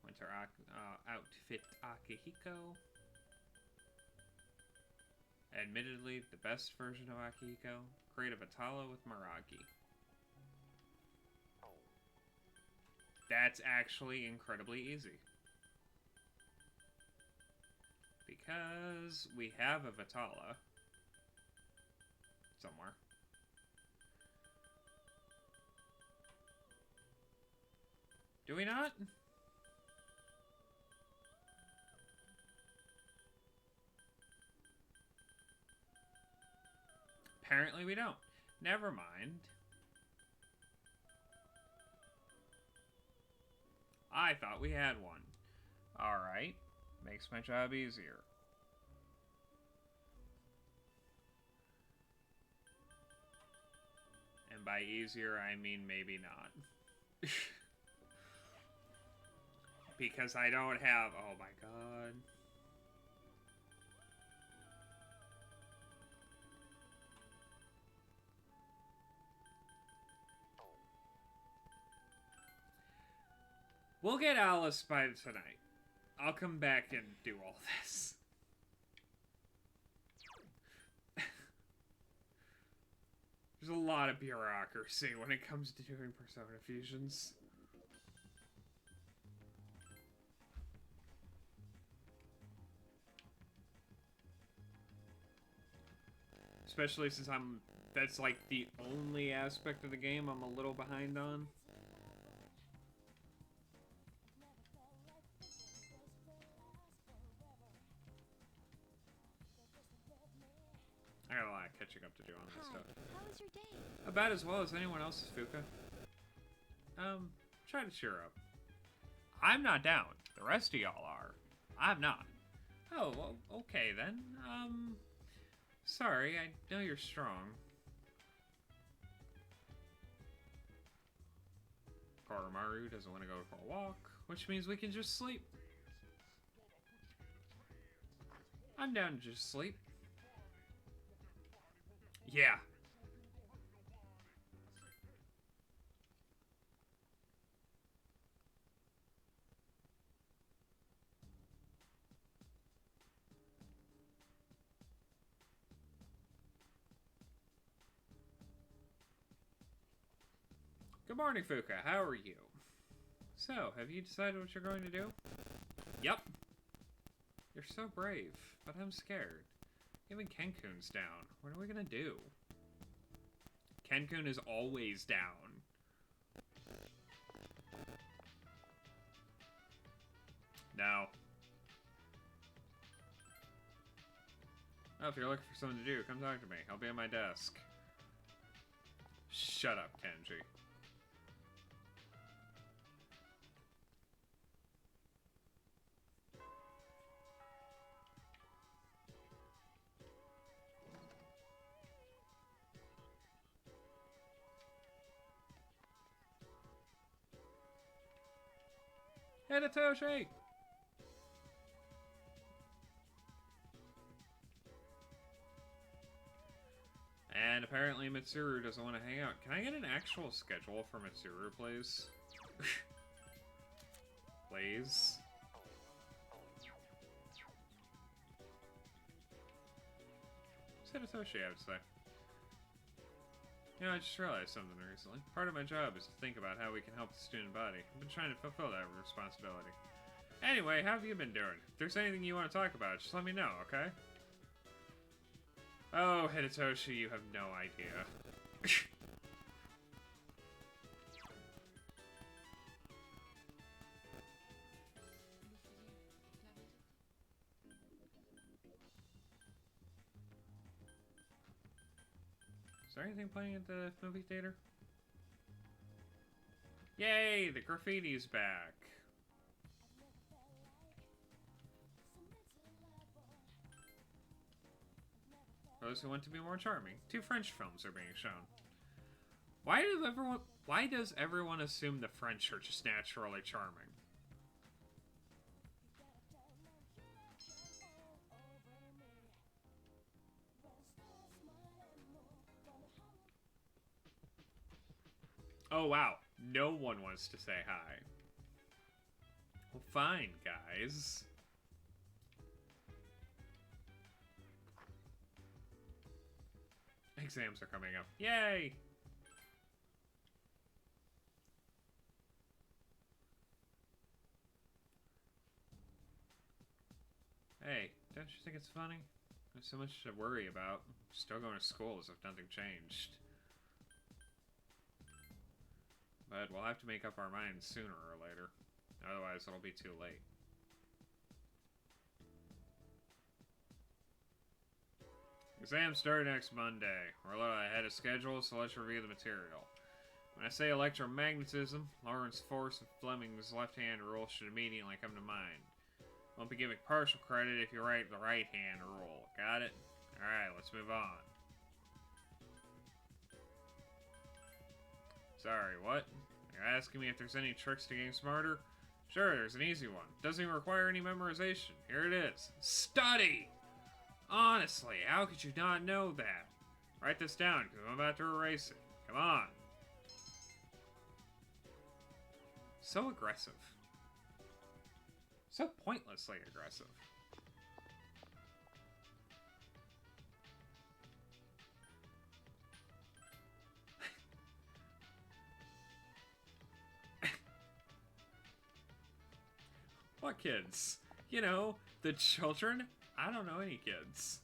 Winter outfit Akihiko. Admittedly, the best version of Akihiko. Create a Vitala with Maragi. That's actually incredibly easy. Because we have a Vitala somewhere. Do we not? Apparently we don't. Never mind. I thought we had one. Alright. Makes my job easier. And by easier, I mean maybe not. Because I don't have... Oh my god. We'll get Alice by tonight. I'll come back and do all this. There's a lot of bureaucracy when it comes to doing Persona fusions. Especially since that's like the only aspect of the game I'm a little behind on. I got a lot of catching up to do on this stuff. How was your day? About as well as anyone else's, Fuka. Try to cheer up. I'm not down. The rest of y'all are. I'm not. Oh, well, okay then. Sorry, I know you're strong. Koromaru doesn't want to go for a walk, which means we can just sleep. I'm down to just sleep. Yeah. Good morning, Fuka. How are you? So, have you decided what you're going to do? Yep. You're so brave, but I'm scared. Even Kenkun's down. What are we gonna do? Kenkun is always down. No. Oh, if you're looking for something to do, come talk to me. I'll be at my desk. Shut up, Kenji. Hidetoshi! And apparently Mitsuru doesn't want to hang out. Can I get an actual schedule for Mitsuru, please? Please? What's Hidetoshi have to say? You know, I just realized something recently. Part of my job is to think about how we can help the student body. I've been trying to fulfill that responsibility. Anyway, how have you been doing? If there's anything you want to talk about, just let me know, okay? Oh, Hidetoshi, you have no idea. Is there anything playing at the movie theater? Yay, the graffiti's back. those who want to be more charming. 2 French films are being shown. Why does everyone assume the French are just naturally charming? Oh wow, no one wants to say hi. Well, fine, guys. Exams are coming up. Yay! Hey, don't you think it's funny? There's so much to worry about. Still going to school as if nothing changed. But we'll have to make up our minds sooner or later. Otherwise, it'll be too late. Exams start next Monday. We're a little ahead of schedule, so let's review the material. When I say electromagnetism, Lorentz force and Fleming's left-hand rule should immediately come to mind. Won't be giving partial credit if you write the right-hand rule. Got it? Alright, let's move on. Sorry, what? You're asking me if there's any tricks to getting smarter? Sure, there's an easy one. Doesn't even require any memorization. Here it is. Study! Honestly, how could you not know that? Write this down, because I'm about to erase it. Come on. So aggressive. So pointlessly aggressive. What kids? You know, the children? I don't know any kids.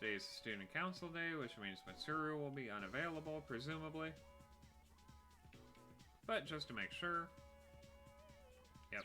Today is student council day, which means Mitsuru will be unavailable, presumably. But just to make sure. Yep.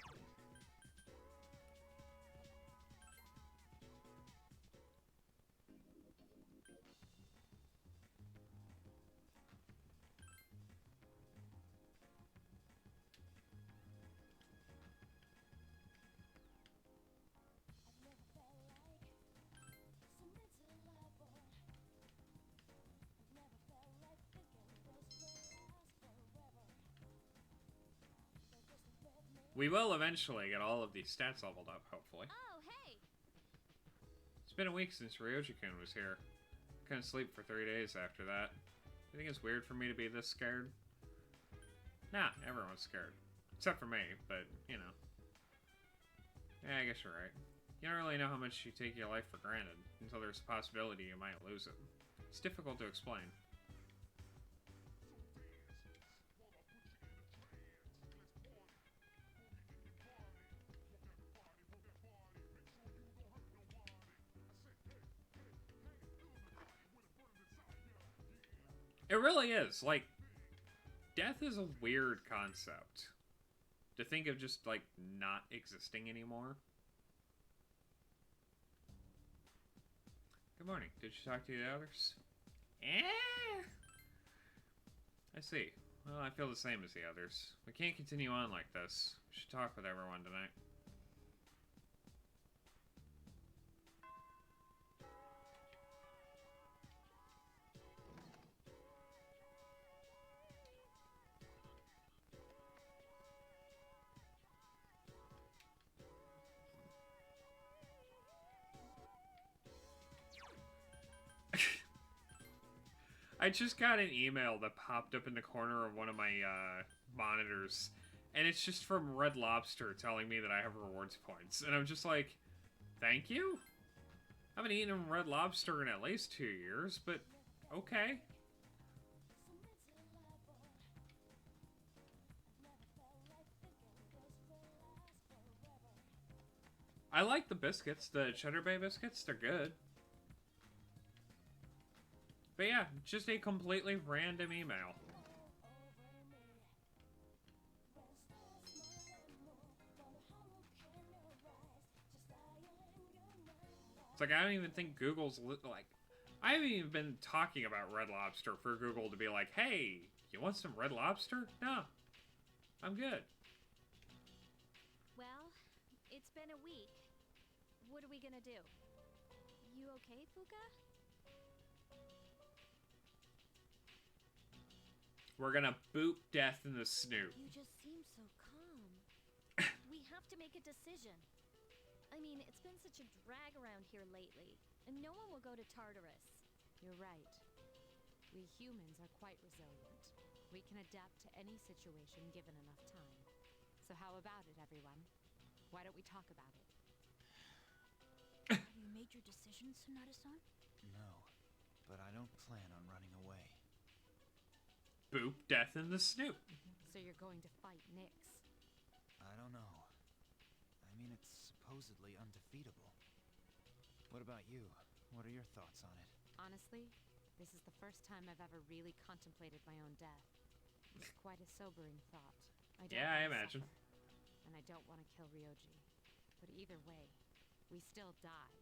We will eventually get all of these stats leveled up, hopefully. Oh, hey! It's been a week since Ryoji-kun was here. Couldn't sleep for 3 days after that. You think it's weird for me to be this scared? Nah, everyone's scared. Except for me, but, you know. Yeah, I guess you're right. You don't really know how much you take your life for granted until there's a possibility you might lose it. It's difficult to explain. It really is. Like, death is a weird concept. To think of just, like, not existing anymore. Good morning. Did you talk to the others? I see. Well, I feel the same as the others. We can't continue on like this. We should talk with everyone tonight. I just got an email that popped up in the corner of one of my monitors, and it's just from Red Lobster telling me that I have rewards points. And I'm just like, thank you? I haven't eaten Red Lobster in at least 2 years, but okay. I like the biscuits, the Cheddar Bay biscuits, they're good. But yeah, just a completely random email. It's like, I don't even think Google's, like, I haven't even been talking about Red Lobster for Google to be like, hey, you want some Red Lobster? No. I'm good. Well, it's been a week. What are we gonna do? You okay, Fuka? We're gonna boot Death in the snoot. You just seem so calm. We have to make a decision. I mean, it's been such a drag around here lately, and no one will go to Tartarus. You're right. We humans are quite resilient. We can adapt to any situation given enough time. So how about it, everyone? Why don't we talk about it? Have you made your decision, Sonata-san? No, but I don't plan on running away. Boop Death in the snoot. So you're going to fight Nyx? I don't know. I mean, it's supposedly undefeatable. What about you? What are your thoughts on it? Honestly, this is the first time I've ever really contemplated my own death. It's quite a sobering thought. I imagine. Suffer, and I don't want to kill Ryoji. But either way, we still die.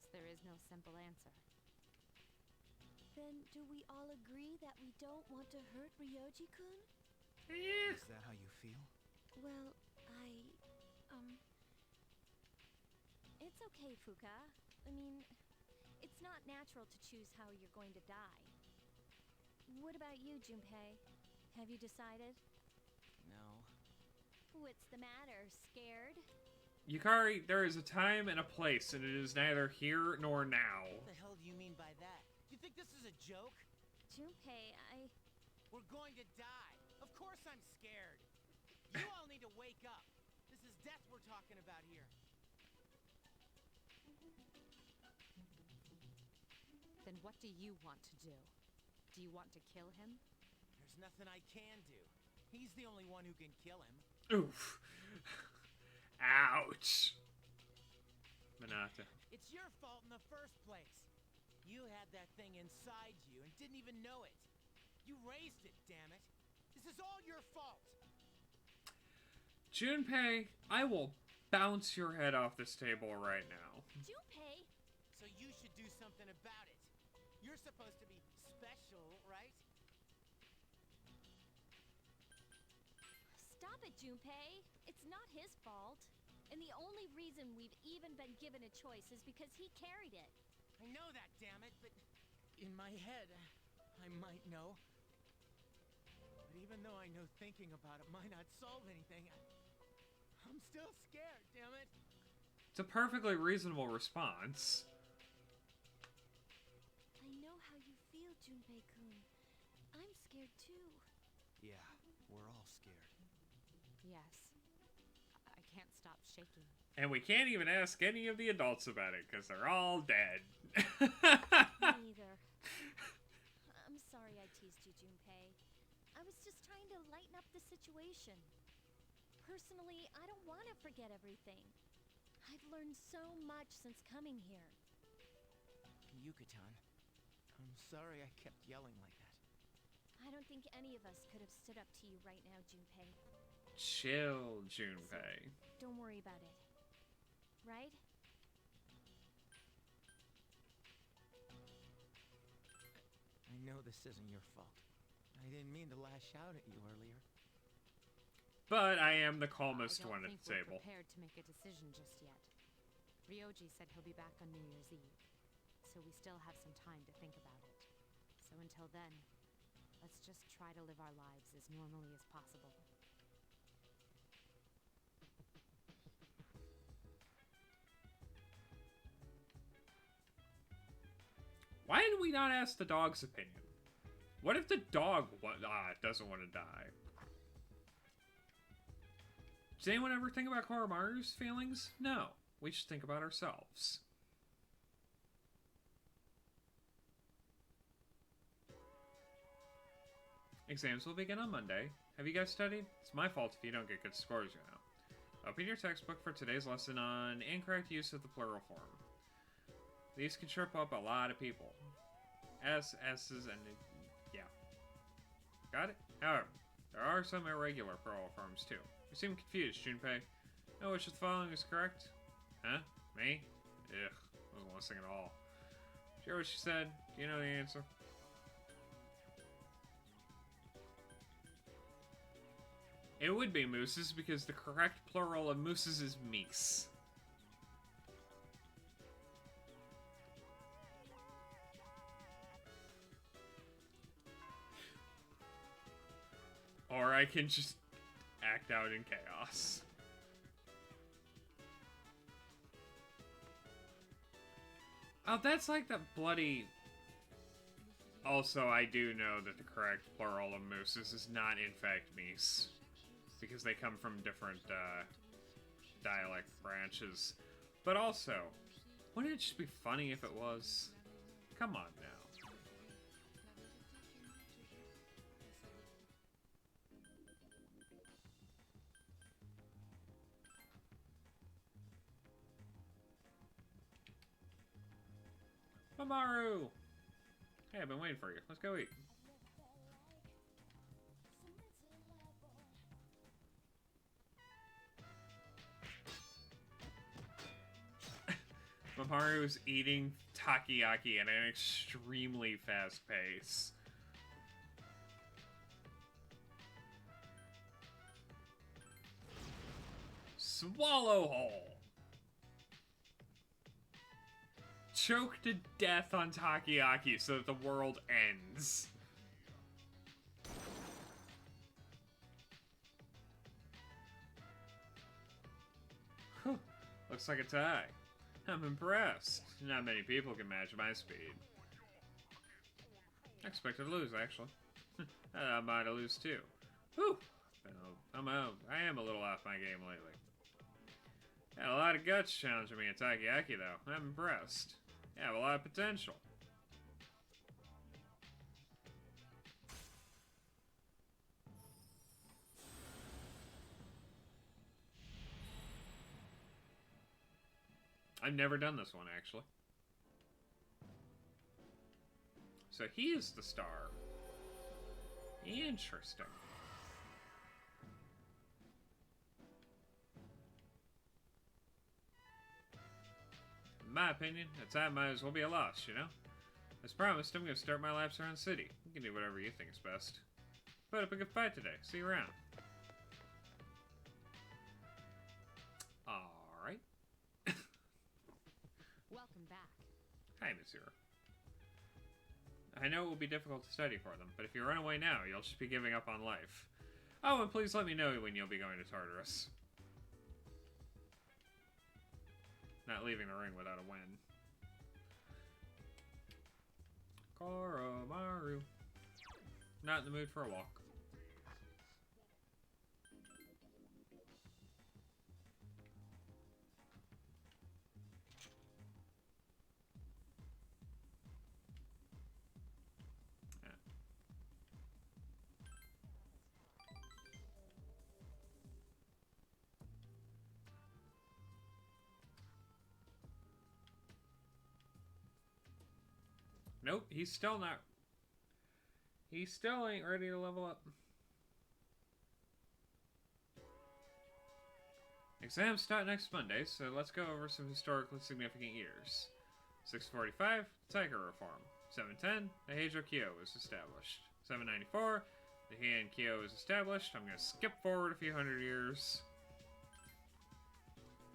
So there is no simple answer. Then do we all agree that we don't want to hurt Ryoji-kun? Is that how you feel? Well, It's okay, Fuka. I mean, it's not natural to choose how you're going to die. What about you, Junpei? Have you decided? No. What's the matter? Scared? Yukari, there is a time and a place, and it is neither here nor now. What the hell do you mean by that? You think this is a joke? Junpei, We're going to die. Of course I'm scared. You all need to wake up. This is death we're talking about here. Then what do you want to do? Do you want to kill him? There's nothing I can do. He's the only one who can kill him. Oof. Ouch. Minata. It's your fault in the first place. You had that thing inside you and didn't even know it. You raised it, damn it. This is all your fault. Junpei, I will bounce your head off this table right now. Junpei! So you should do something about it. You're supposed to be special, right? Stop it, Junpei. It's not his fault. And the only reason we've even been given a choice is because he carried it. I know that, damn it, but in my head, I might know. But even though I know thinking about it might not solve anything, I'm still scared, damn it. It's a perfectly reasonable response. I know how you feel, Junpei-kun. I'm scared too. Yeah, we're all scared. Yes. I can't stop shaking. And we can't even ask any of the adults about it, because they're all dead. Me either. I'm sorry I teased you, Junpei. I was just trying to lighten up the situation. Personally, I don't want to forget everything. I've learned so much since coming here. Yuka-tan, I'm sorry I kept yelling like that. I don't think any of us could have stood up to you right now, Junpei. Chill, Junpei. Don't worry about it. Right? I know this isn't your fault. I didn't mean to lash out at you earlier. But I am the calmest one at the I table. don't think we're prepared to make a decision just yet. Ryoji said he'll be back on New Year's Eve, so we still have some time to think about it. So until then, let's just try to live our lives as normally as possible. Why did we not ask the dog's opinion? What if the dog doesn't want to die? Does anyone ever think about Koromaru's feelings? No. We should think about ourselves. Exams will begin on Monday. Have you guys studied? It's my fault if you don't get good scores, you know. Open your textbook for today's lesson on incorrect use of the plural form. These can trip up a lot of people. S's, and yeah. Got it? However, there are some irregular plural forms too. You seem confused, Junpei. No, which of the following is correct? Huh? Me? Ugh, wasn't listening at all. Hear what she said? Do you know the answer? It would be mooses because the correct plural of mooses is meese. Or I can just act out in chaos. Oh, that's like the bloody... Also, I do know that the correct plural of mooses is not in fact meese. Because they come from different dialect branches. But also, wouldn't it just be funny if it was? Come on now. Mamaru! Hey, I've been waiting for you. Let's go eat. Mamaru's eating takoyaki at an extremely fast pace. Swallow hole! Choke to death on takoyaki so that the world ends. Looks like a tie. I'm impressed. Not many people can match my speed. I expected to lose, actually. I might have lose too. Whew. I am a little off my game lately. Had a lot of guts challenging me at takoyaki, though. I'm impressed. You have a lot of potential. I've never done this one, actually. So he is the star. Interesting. In my opinion, a time might as well be a loss, you know? As promised, I'm going to start my laps around the city. You can do whatever you think is best. Put up a good fight today. See you around. Alright. Welcome back. Hi, Mitsuru. I know it will be difficult to study for them, but if you run away now, you'll just be giving up on life. Oh, and please let me know when you'll be going to Tartarus. Not leaving the ring without a win. Koromaru. Not in the mood for a walk. Nope, he's still not. He still ain't ready to level up. Exams start next Monday, so let's go over some historically significant years. 645, Tiger Reform. 710, the Heijo Kyo was established. 794, the Heian Kyo was established. I'm going to skip forward a few hundred years.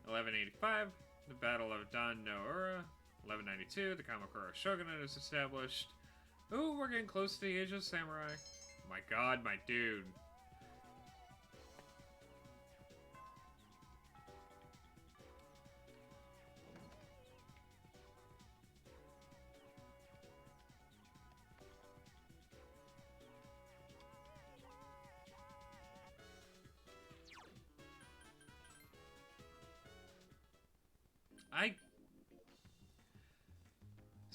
1185, the Battle of Dan no Ura. 1192, the Kamakura Shogunate is established. Ooh, we're getting close to the Age of Samurai. My god, my dude.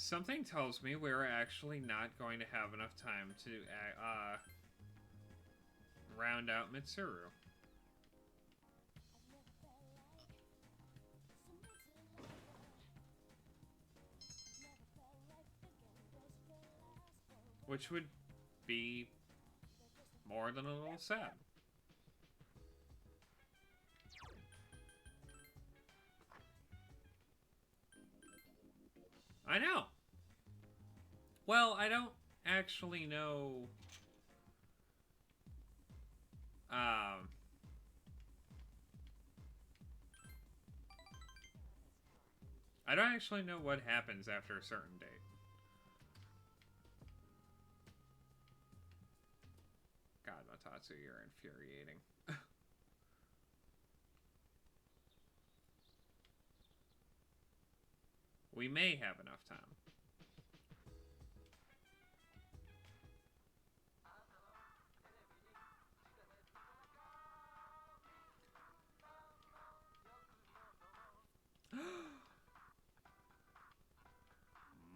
Something tells me we're actually not going to have enough time to round out Mitsuru. Which would be more than a little sad. I know. Well, I don't actually know. I don't actually know what happens after a certain date. God, Matatsu, you're infuriating. We may have enough time.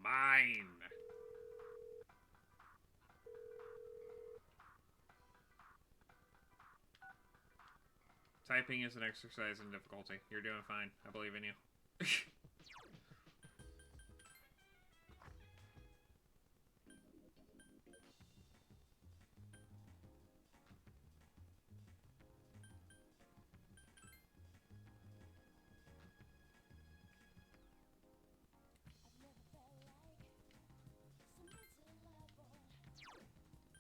Mine. Typing is an exercise in difficulty. You're doing fine. I believe in you.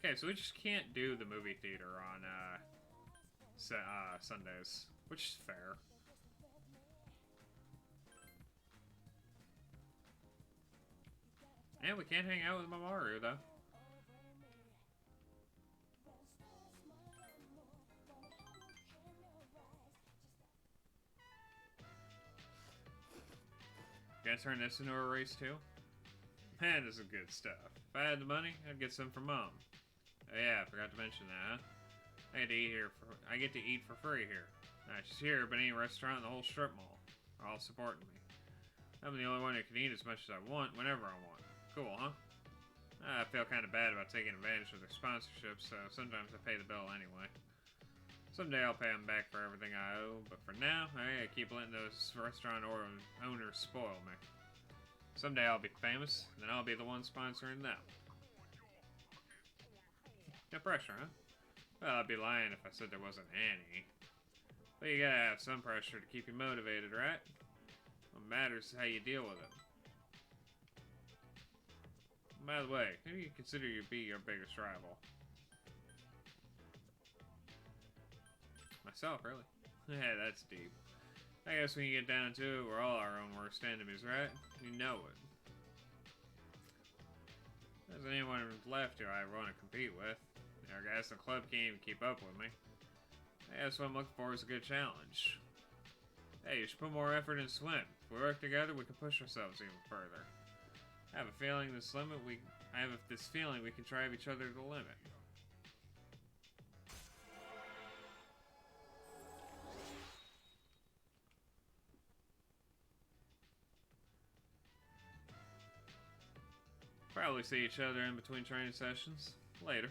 Okay, so we just can't do the movie theater on Sundays, which is fair. And we can't hang out with Mamoru, though. Gonna turn this into a race, too? Man, this is good stuff. If I had the money, I'd get some for Mom. Oh yeah, I forgot to mention that, huh? I get to eat for free here. Not just here, but any restaurant in the whole strip mall. They're all supporting me. I'm the only one who can eat as much as I want, whenever I want. Cool, huh? I feel kind of bad about taking advantage of their sponsorship, so sometimes I pay the bill anyway. Someday I'll pay them back for everything I owe, but for now, I keep letting those restaurant owners spoil me. Someday I'll be famous, and then I'll be the one sponsoring them. No pressure, huh? Well, I'd be lying if I said there wasn't any. But you gotta have some pressure to keep you motivated, right? What matters is how you deal with it. By the way, who do you consider to be your biggest rival? Myself, really? Yeah, that's deep. I guess when you get down to it, we're all our own worst enemies, right? You know it. There's anyone left who I want to compete with. Our guys in the club can't even keep up with me. I guess what I'm looking for is a good challenge. Hey, you should put more effort in swim. If we work together, we can push ourselves even further. I have a feeling this feeling we can drive each other to the limit. Probably see each other in between training sessions. Later.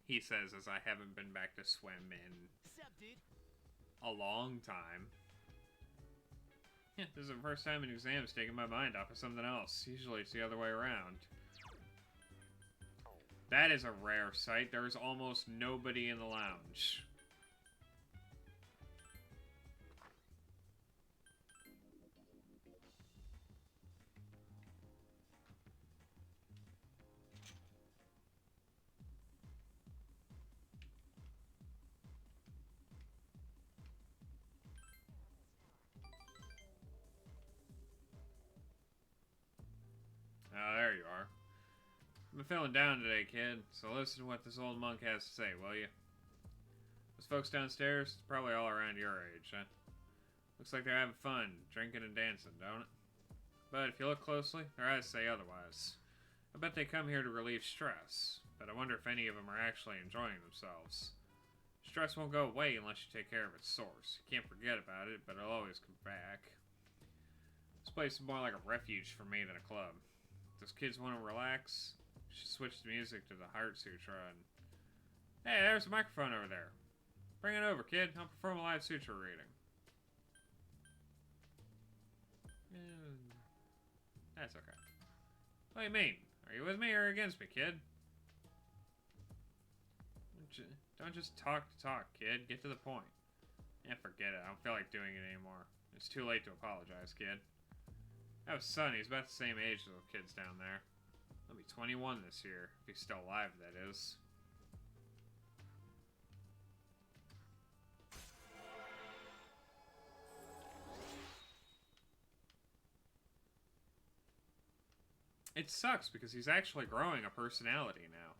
He says as I haven't been back to swim in a long time. Yeah, this is the first time an exam has taken my mind off of something else. Usually it's the other way around. That is a rare sight. There is almost nobody in the lounge. Oh, there you are. I'm feeling down today, kid, so listen to what this old monk has to say, will you? Those folks downstairs, probably all around your age, huh? Looks like they're having fun, drinking and dancing, don't it? But if you look closely, their eyes say otherwise. I bet they come here to relieve stress, but I wonder if any of them are actually enjoying themselves. Stress won't go away unless you take care of its source. You can't forget about it, but it'll always come back. This place is more like a refuge for me than a club. Those kids want to relax, you should switch the music to the Heart Sutra and... Hey, there's a microphone over there. Bring it over, kid. I'll perform a live sutra reading. That's okay. What do you mean? Are you with me or against me, kid? Don't just talk to talk, kid. Get to the point. Yeah, forget it. I don't feel like doing it anymore. It's too late to apologize, kid. I have a son. He's about the same age as the kids down there. He'll be 21 this year. If he's still alive, that is. It sucks because he's actually growing a personality now.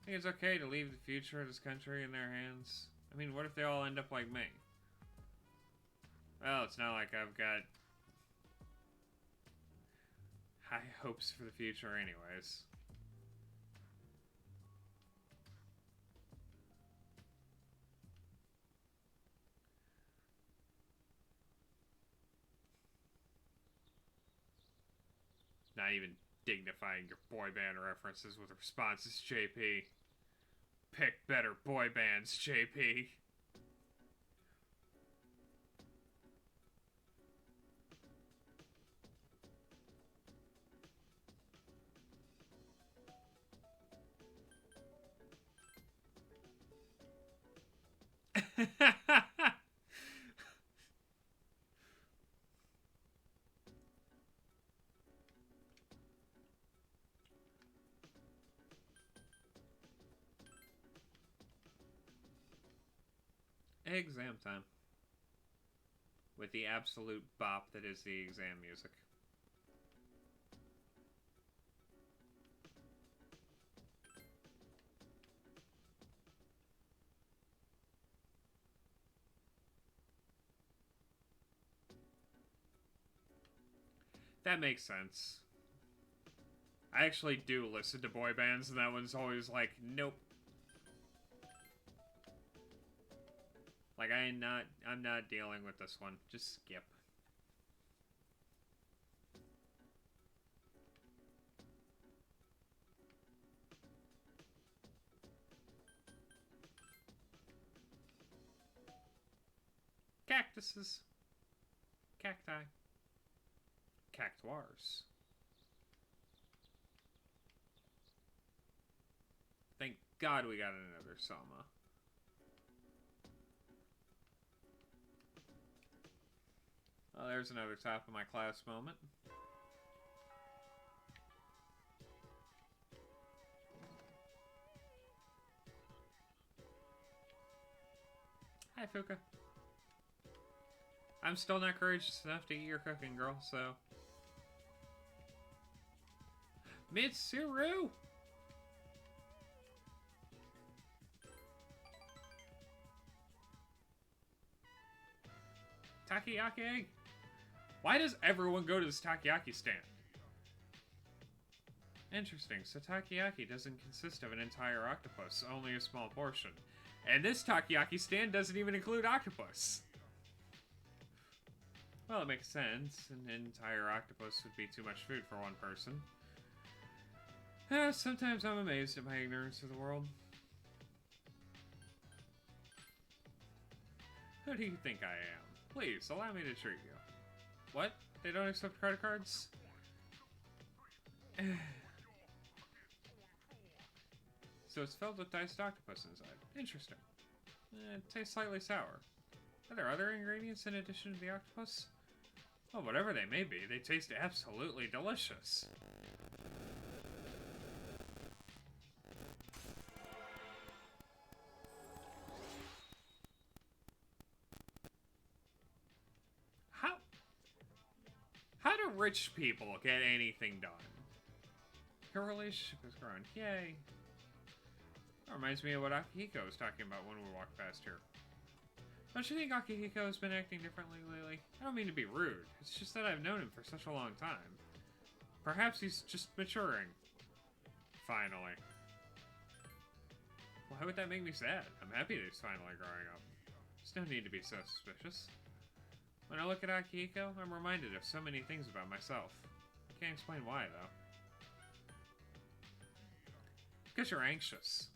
I think it's okay to leave the future of this country in their hands. I mean, what if they all end up like me? Well, it's not like I've got high hopes for the future anyways. Not even dignifying your boy band references with responses, JP. Pick better boy bands, JP. Exam time. With the absolute bop that is the exam music. That makes sense. I actually do listen to boy bands, and that one's always like, nope. Like, I'm not dealing with this one. Just skip. Cactuses. Cacti. Cactuars. Thank God we got another Sama. Oh, there's another top of my class moment. Hi, Fuka. I'm still not courageous enough to eat your cooking, girl, so... Mitsuru! Takoyaki? Why does everyone go to this takoyaki stand? Interesting, so takoyaki doesn't consist of an entire octopus, only a small portion. And this takoyaki stand doesn't even include octopus. Well, it makes sense. An entire octopus would be too much food for one person. Sometimes I'm amazed at my ignorance of the world. Who do you think I am? Please, allow me to treat you. What? They don't accept credit cards? So it's filled with diced octopus inside. Interesting. It tastes slightly sour. Are there other ingredients in addition to the octopus? Well, whatever they may be, they taste absolutely delicious. How do rich people get anything done? Your relationship has grown. Yay. That reminds me of what Akihiko was talking about when we walked past here. Don't you think Akihiko has been acting differently lately? I don't mean to be rude. It's just that I've known him for such a long time. Perhaps he's just maturing. Finally. Why would that make me sad? I'm happy that he's finally growing up. There's no need to be so suspicious. When I look at Akihiko, I'm reminded of so many things about myself. I can't explain why, though. Because you're anxious.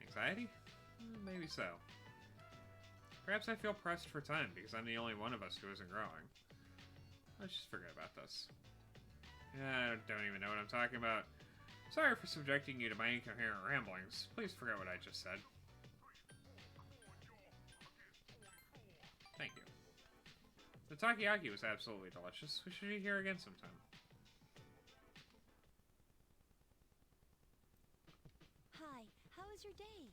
Anxiety? Maybe so. Perhaps I feel pressed for time because I'm the only one of us who isn't growing. Let's just forget about this. I don't even know what I'm talking about. Sorry for subjecting you to my incoherent ramblings. Please forget what I just said. Thank you. The takoyaki was absolutely delicious. We should eat here again sometime. Hi, how was your day?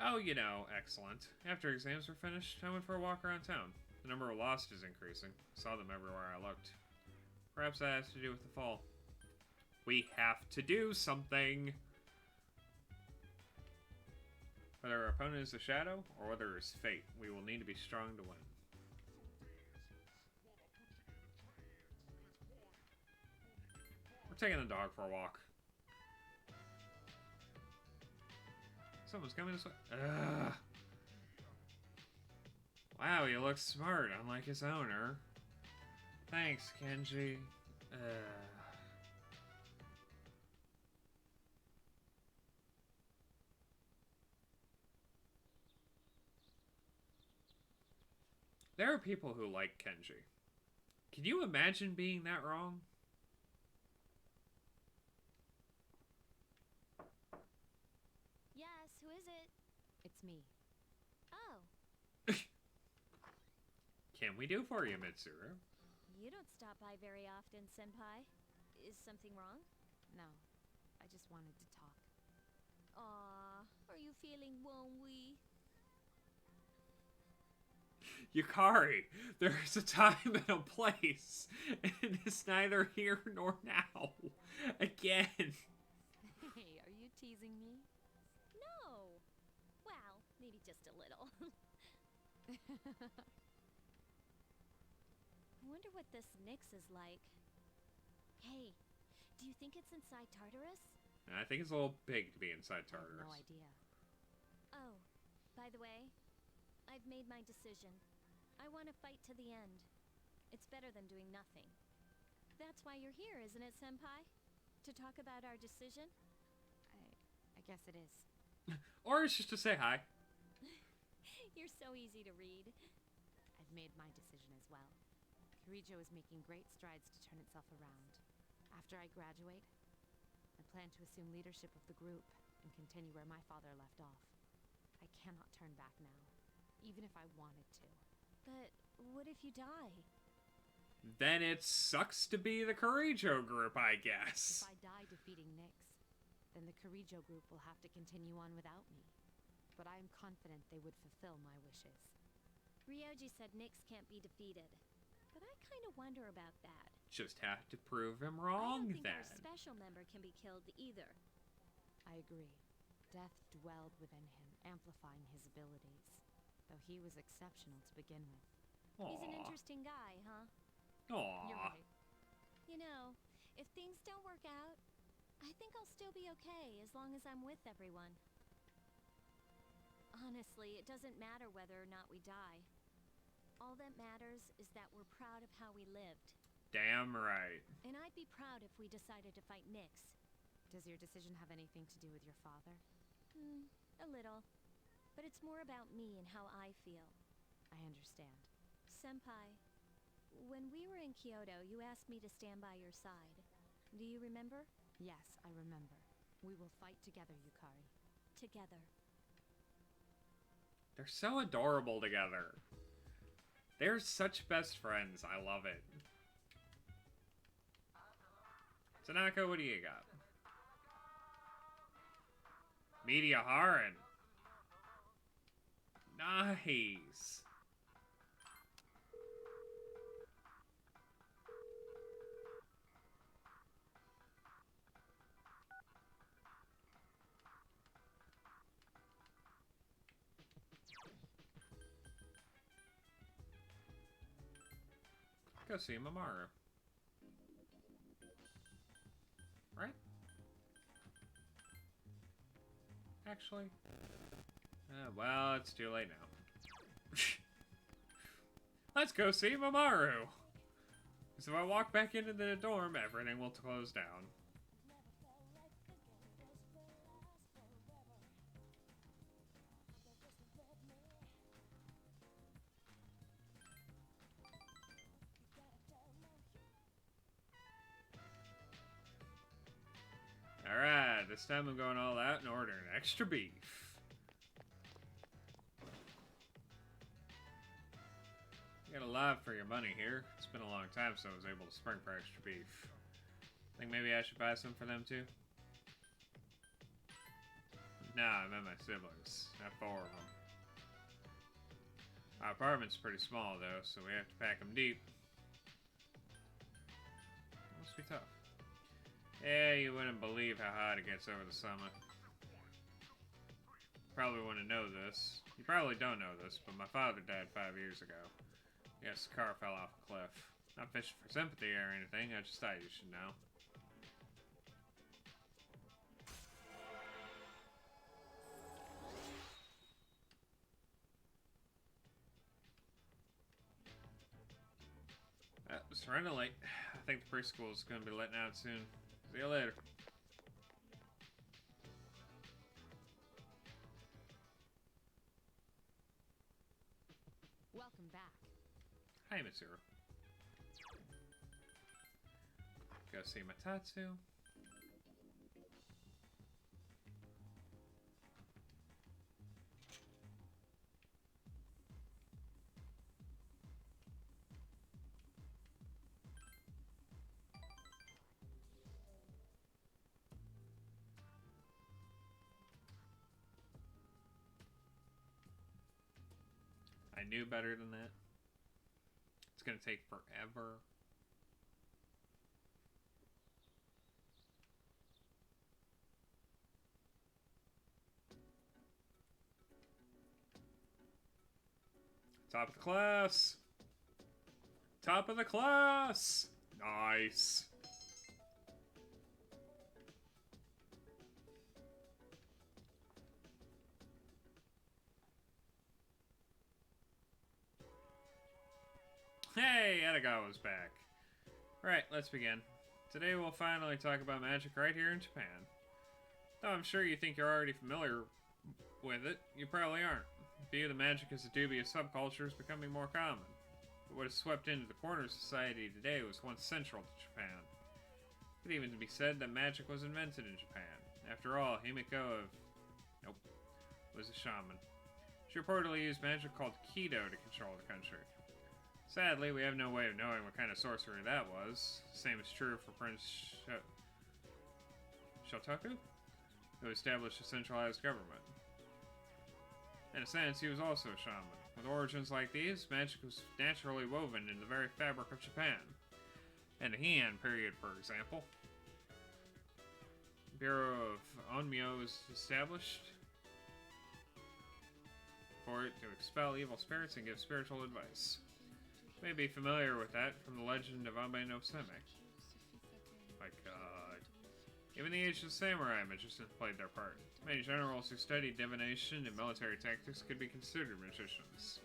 Oh, you know, excellent. After exams were finished, I went for a walk around town. The number of lost is increasing. Saw them everywhere I looked. Perhaps that has to do with the fall. We have to do something! Whether our opponent is a shadow, or whether it's fate, we will need to be strong to win. We're taking the dog for a walk. Someone's coming this way. Ugh. Wow, he looks smart, unlike his owner. Thanks, Kenji. There are people who like Kenji. Can you imagine being that wrong? Yes, who is it? It's me. Oh, Can we do for you, Mitsuru? you don't stop by very often, Senpai. Is something wrong? No, I just wanted to talk. Aw, are you feeling lonely? Yukari, there's a time and a place, and it's neither here nor now. Again. Hey, are you teasing me? No. Well, maybe just a little. I wonder what this Nyx is like. Hey, do you think it's inside Tartarus? I think it's a little big to be inside I have Tartarus. no idea. Oh, by the way, I've made my decision. I want to fight to the end. It's better than doing nothing. That's why you're here, isn't it, Senpai? To talk about our decision? I guess it is. Or it's just to say hi. You're so easy to read. I've made my decision as well. Kirijo is making great strides to turn itself around. After I graduate, I plan to assume leadership of the group and continue where my father left off. I cannot turn back now, even if I wanted to. But what if you die? Then it sucks to be the Kirijo group, I guess. If I die defeating Nyx, then the Kirijo group will have to continue on without me. But I am confident they would fulfill my wishes. Ryoji said Nyx can't be defeated. But I kind of wonder about that. Just have to prove him I wrong, don't think then. our special member can be killed either. I agree. Death dwelled within him, amplifying his abilities. Though he was exceptional to begin with. He's an Aw. interesting guy, huh? Aw. You're right. You know, if things don't work out, I think I'll still be okay as long as I'm with everyone. Honestly, it doesn't matter whether or not we die. All that matters is that we're proud of how we lived. Damn right. And I'd be proud if we decided to fight Nyx. Does your decision have anything to do with your father? A little. But it's more about me and how I feel. I understand. Senpai, when we were in Kyoto, you asked me to stand by your side. Do you remember? Yes, I remember. We will fight together, Yukari. Together. They're so adorable together. They're such best friends. I love it. Tanaka, what do you got? Media Haran. Nice. Go see Mamoru. Right? Actually? Well, it's too late now. Let's go see Mamoru! Because if I walk back into the dorm, everything will close down. Alright, this time I'm going all out and ordering extra beef. Got a lot for your monny here. It's been a long time since I was able to spring for extra beef. Think maybe I should buy some for them too? Nah, I meant my siblings. I have 4 of them. Our apartment's pretty small though, so we have to pack them deep. Must be tough. Yeah, you wouldn't believe how hot it gets over the summer. Probably wouldn't know this. You probably don't know this, but my father died 5 years ago. Yes, the car fell off a cliff. Not fishing for sympathy or anything, I just thought you should know. It's running late. I think the preschool is going to be letting out soon. See you later. Welcome back. Hi, Mitsuru. Go see my Tatsu. I knew better than that. It's gonna take forever. Top of the class! Top of the class! Nice. Hey, Edogawa's back. Right, let's begin. Today we'll finally talk about magic right here in Japan. Though I'm sure you think you're already familiar with it, you probably aren't. The view of the magic as a dubious subculture is becoming more common. But what has swept into the corner of society today was once central to Japan. It could even be said that magic was invented in Japan. After all, Himiko was a shaman. She reportedly used magic called Kido to control the country. Sadly, we have no way of knowing what kind of sorcery that was. Same is true for Prince Shotoku, who established a centralized government. In a sense, he was also a shaman. With origins like these, magic was naturally woven into the very fabric of Japan. In the Heian period, for example, the Bureau of Onmyo was established for it to expel evil spirits and give spiritual advice. You may be familiar with that from the legend of Ambe no Seme. My god. Even the ancient samurai magicians played their part. Many generals who studied divination and military tactics could be considered magicians.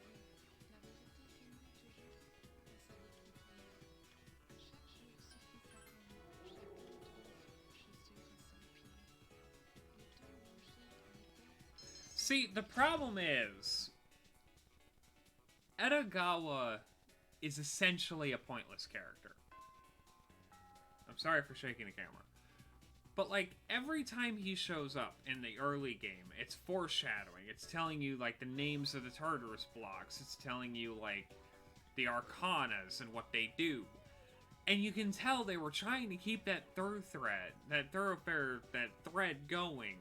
See, the problem is Edogawa is essentially a pointless character. I'm sorry for shaking the camera. But, like, every time he shows up in the early game, it's foreshadowing. It's telling you, like, the names of the Tartarus blocks. It's telling you, like, the Arcanas and what they do. And you can tell they were trying to keep that thread going.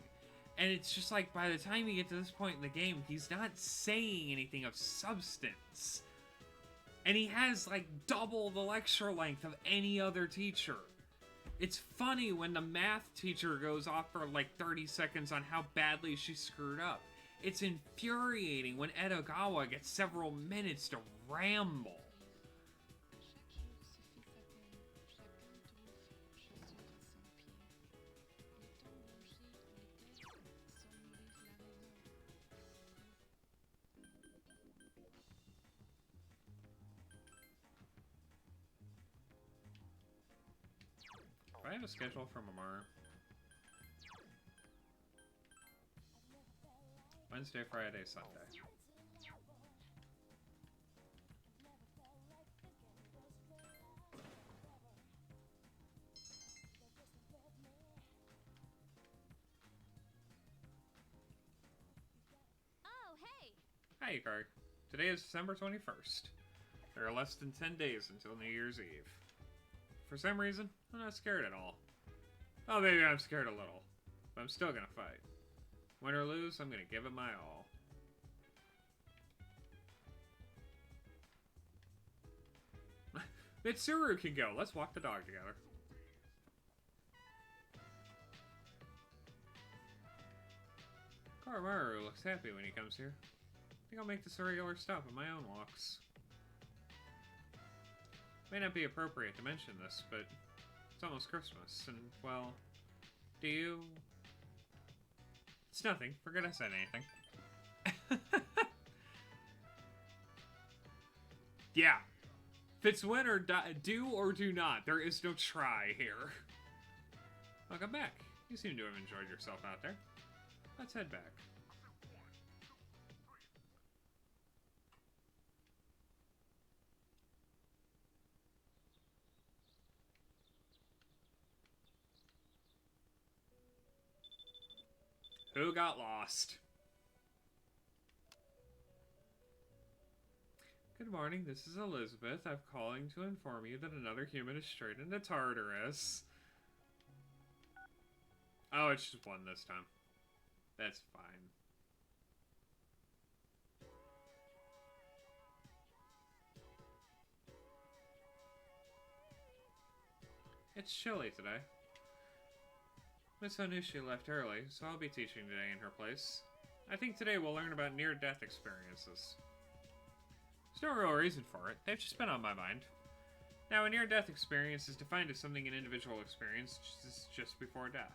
And it's just like, by the time you get to this point in the game, he's not saying anything of substance. And he has, like, double the lecture length of any other teacher. It's funny when the math teacher goes off for, like, 30 seconds on how badly she screwed up. It's infuriating when Edogawa gets several minutes to ramble. Do I have a schedule for Mamoru? Wednesday, Friday, Sunday. Oh, hey! Hi, Yukari. Today is December 21st. There are less than 10 days until New Year's Eve. For some reason, I'm not scared at all. Oh, maybe I'm scared a little, but I'm still gonna fight. Win or lose, I'm gonna give it my all. Mitsuru can go. Let's walk the dog together. Koromaru looks happy when he comes here. I think I'll make this a regular stop on my own walks. May not be appropriate to mention this, but it's almost Christmas, and, well, do you... It's nothing. Forget I said anything. Yeah. If it's win or do or do not, there is no try here. Welcome back. You seem to have enjoyed yourself out there. Let's head back. Who got lost? Good morning, this is Elizabeth. I'm calling to inform you that another human is strayed into Tartarus. Oh, it's just one this time. That's fine. It's chilly today. Miss Onushi left early, so I'll be teaching today in her place. I think today we'll learn about near-death experiences. There's no real reason for it, they've just been on my mind. Now, a near-death experience is defined as something an individual experiences just before death.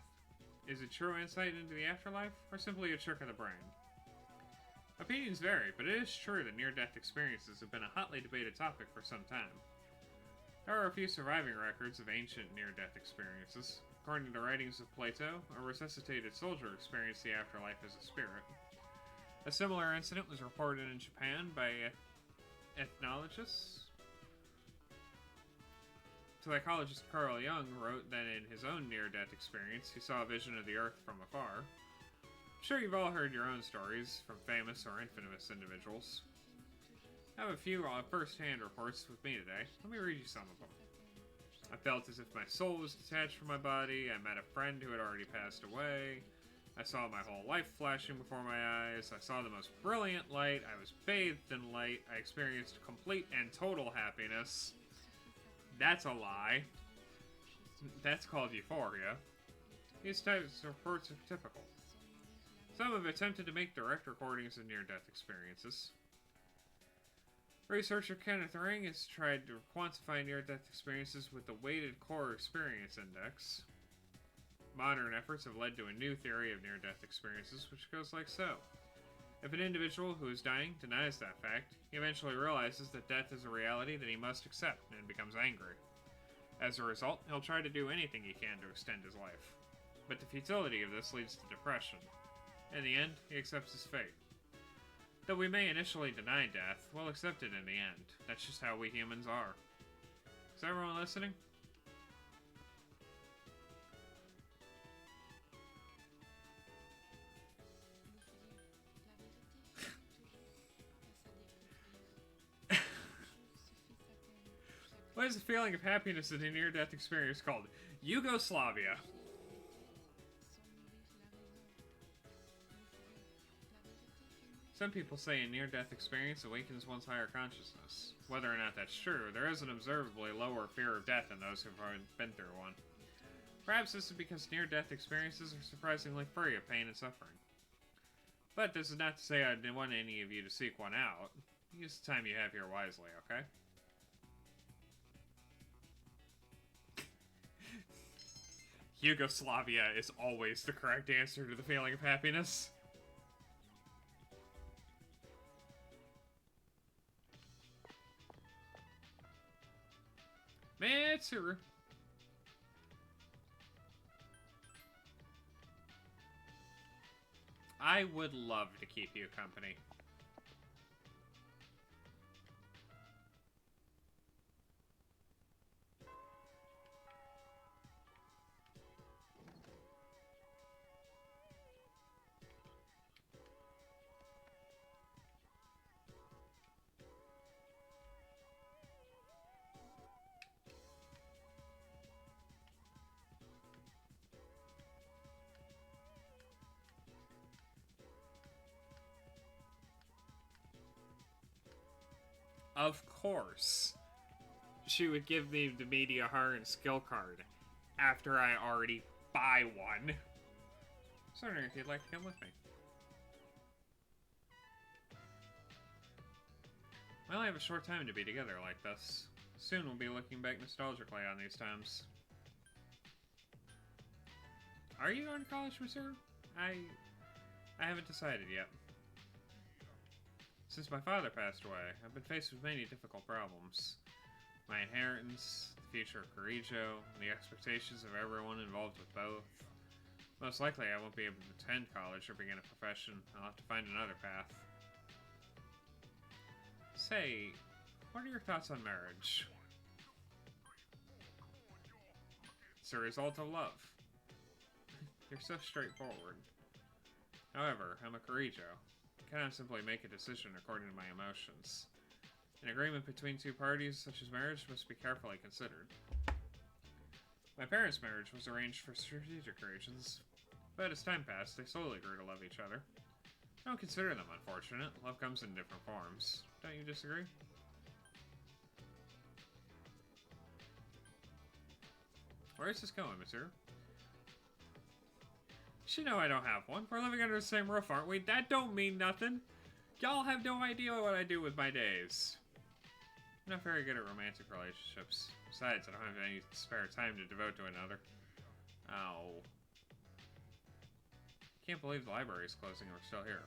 Is it true insight into the afterlife, or simply a trick of the brain? Opinions vary, but it is true that near-death experiences have been a hotly debated topic for some time. There are a few surviving records of ancient near-death experiences. According to the writings of Plato, a resuscitated soldier experienced the afterlife as a spirit. A similar incident was reported in Japan by ethnologists. Psychologist Carl Jung wrote that in his own near-death experience, he saw a vision of the Earth from afar. I'm sure you've all heard your own stories from famous or infamous individuals. I have a few first-hand reports with me today. Let me read you some of them. I felt as if my soul was detached from my body. I met a friend who had already passed away. I saw my whole life flashing before my eyes. I saw the most brilliant light. I was bathed in light. I experienced complete and total happiness. That's a lie. That's called euphoria. These types of reports are typical. Some have attempted to make direct recordings of near-death experiences. Researcher Kenneth Ring has tried to quantify near-death experiences with the Weighted Core Experience Index. Modern efforts have led to a new theory of near-death experiences, which goes like so. If an individual who is dying denies that fact, he eventually realizes that death is a reality that he must accept and becomes angry. As a result, he'll try to do anything he can to extend his life. But the futility of this leads to depression. In the end, he accepts his fate. Though we may initially deny death, we'll accept it in the end. That's just how we humans are. Is everyone listening? What is the feeling of happiness in a near-death experience called? Yugoslavia. Some people say a near-death experience awakens one's higher consciousness. Whether or not that's true, there is an observably lower fear of death in those who've already been through one. Perhaps this is because near-death experiences are surprisingly free of pain and suffering. But this is not to say I want any of you to seek one out. Use the time you have here wisely, okay? Yugoslavia is always the correct answer to the feeling of happiness. Mitsuru. I would love to keep you company. of course, she would give me the Media Heart and skill card after I already buy one. I was wondering if you'd like to come with me. We only have a short time to be together like this. Soon we'll be looking back nostalgically on these times. Are you going to college, Monsieur? I haven't decided yet. Since my father passed away, I've been faced with many difficult problems. My inheritance, the future of Corrijo, and the expectations of everyone involved with both. Most likely I won't be able to attend college or begin a profession. I'll have to find another path. Say, what are your thoughts on marriage? It's a result of love. You're so straightforward. However, I'm a Corrijo. I cannot simply make a decision according to my emotions. An agreement between two parties, such as marriage, must be carefully considered. My parents' marriage was arranged for strategic reasons, but as time passed, they slowly grew to love each other. I don't consider them unfortunate. Love comes in different forms. Don't you disagree? Where is this going, Monsieur? You know I don't have one. We're living under the same roof, aren't we? That don't mean nothing. Y'all have no idea what I do with my days. I'm not very good at romantic relationships. Besides, I don't have any spare time to devote to another. Ow. Can't believe the library is closing and we're still here.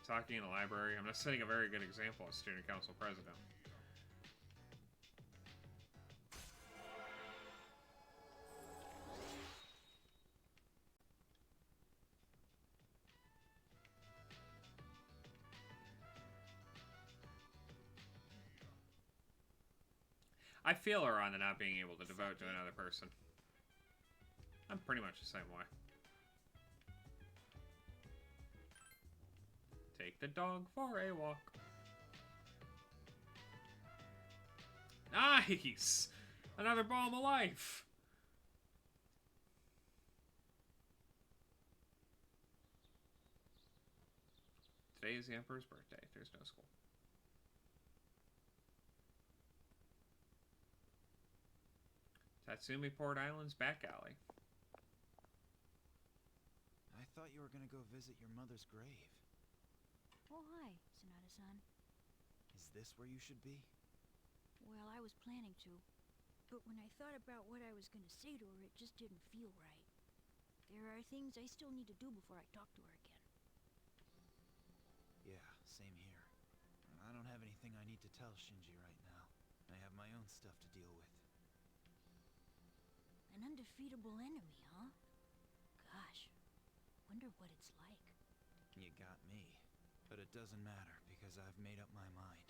Talking in the library, I'm not setting a very good example as student council president. I feel her on the not being able to devote to another person. I'm pretty much the same way. Take the dog for a walk. Nice! Another balm of life! Today is the Emperor's birthday. There's no school. Tatsumi Port Island's back alley. I thought you were gonna go visit your mother's grave. Oh, hi, Sonata-san. Is this where you should be? Well, I was planning to. But when I thought about what I was gonna say to her, it just didn't feel right. There are things I still need to do before I talk to her again. Yeah, same here. I don't have anything I need to tell Shinji right now. I have my own stuff to deal with. An undefeatable enemy, huh? Gosh, wonder what it's like. You got me. But it doesn't matter, because I've made up my mind.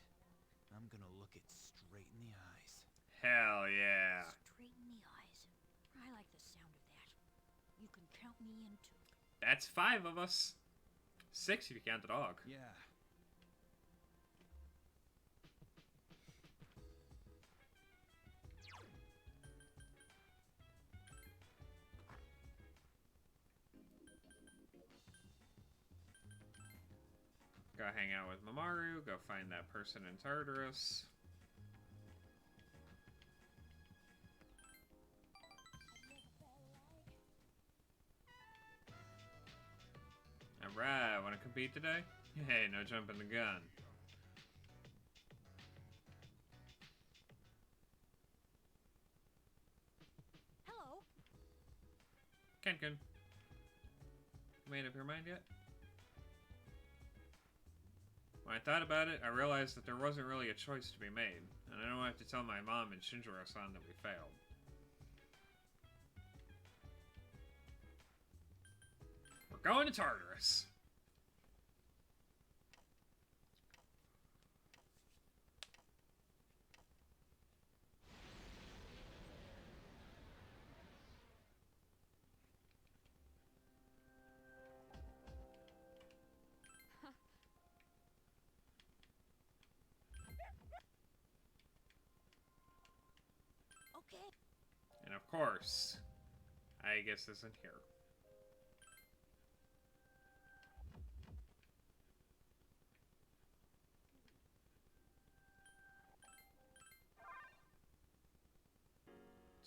I'm gonna look it straight in the eyes. Hell yeah. Straight in the eyes. I like the sound of that. You can count me in too. That's 5 of us. 6 if you count the dog. Yeah. Go hang out with Mamaru, go find that person in Tartarus. Alright, wanna compete today? Hey, no jumping the gun. Hello. Ken-kun. Made up your mind yet? When I thought about it, I realized that there wasn't really a choice to be made, and I don't have to tell my mom and Shinjiro-san that we failed. We're going to Tartarus! Okay. And of course, I guess isn't here.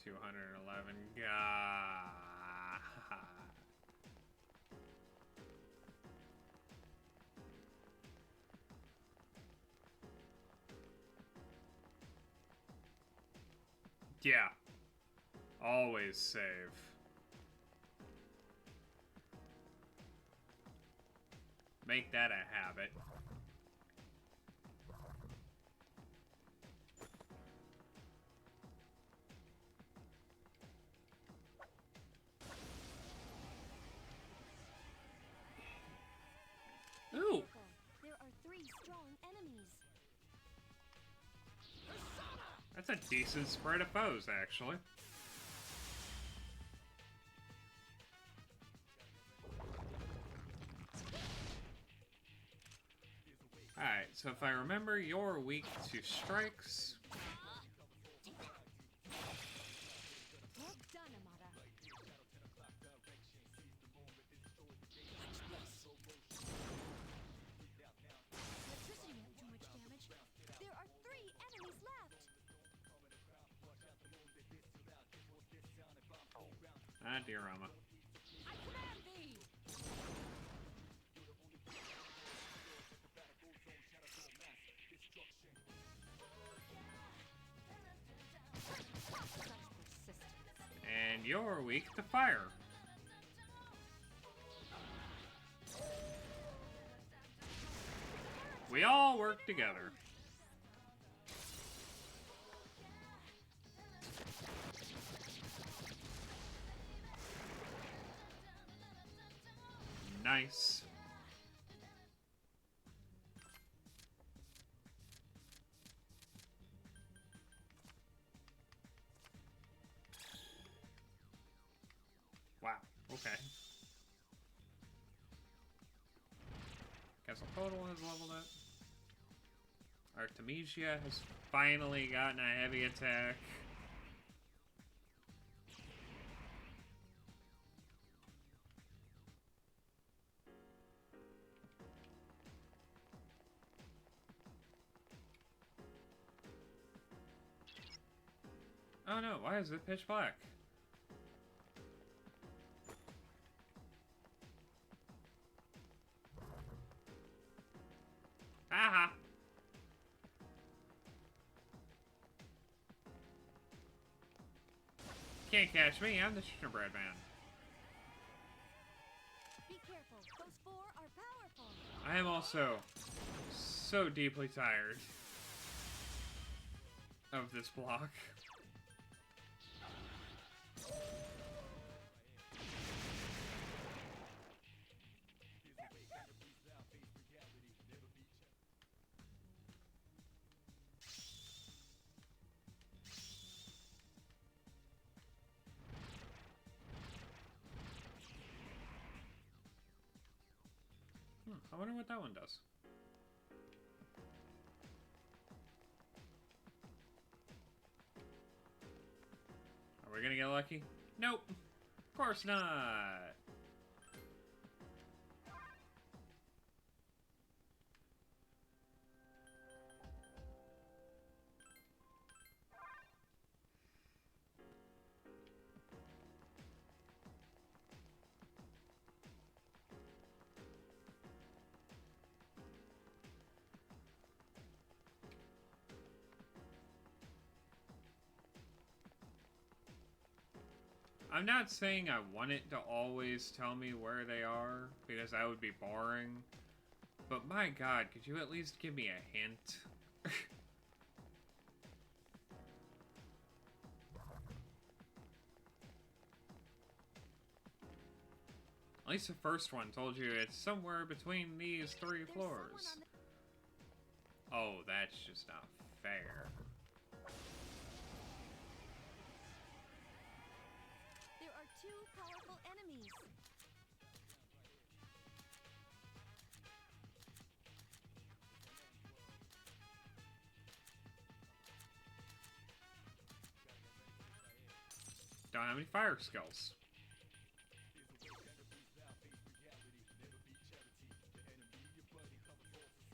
211. God. Yeah. Always save. Make that a habit. Ooh. There are 3 strong enemies. That's a decent spread of foes, actually. Alright, so if I remember, you're weak to strikes. Well done, Amada. Electricity won't do much damage. There are 3 enemies left. Ah, diorama. I command thee. Such persistence. And you're weak to fire. We all work together. Nice. Wow, okay. Quetzalcoatl has leveled up. Artemisia has finally gotten a heavy attack. Oh no, why is it pitch black? Haha! Can't catch me, I'm the gingerbread man. Be careful. Those 4 are powerful. I am also so deeply tired of this block. I wonder what that one does. Are we gonna get lucky? Nope. Of course not. I'm not saying I want it to always tell me where they are, because that would be boring. But my god, could you at least give me a hint? At least the first one told you it's somewhere between these 3 floors. Oh, that's just not fair. There are 2 powerful enemies. Don't have any fire skills.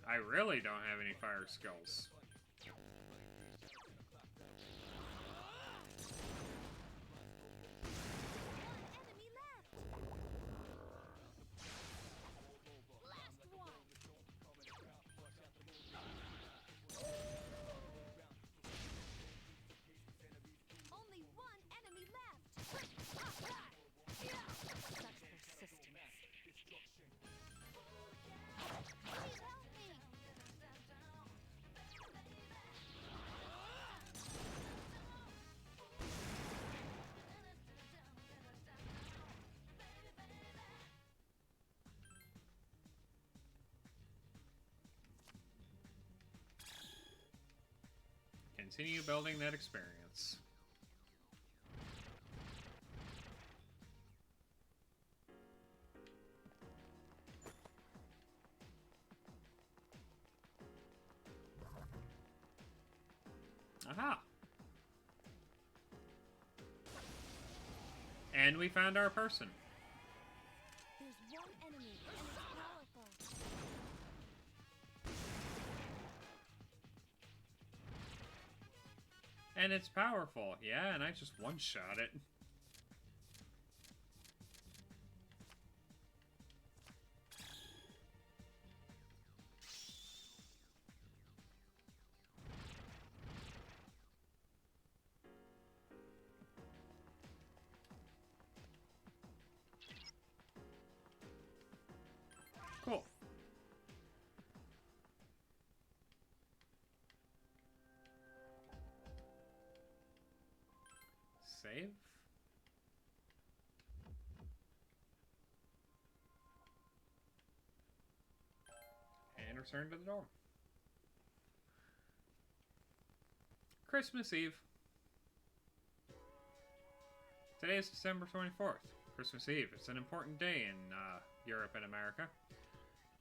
I really don't have any fire skills. continue building that experience. Aha! And we found our person. There's one enemy, and it's powerful. And it's powerful, yeah, and I just one-shot it. Cool. Save. And return to the dorm. Christmas Eve. Today is December 24th, Christmas Eve. It's an important day in Europe and America.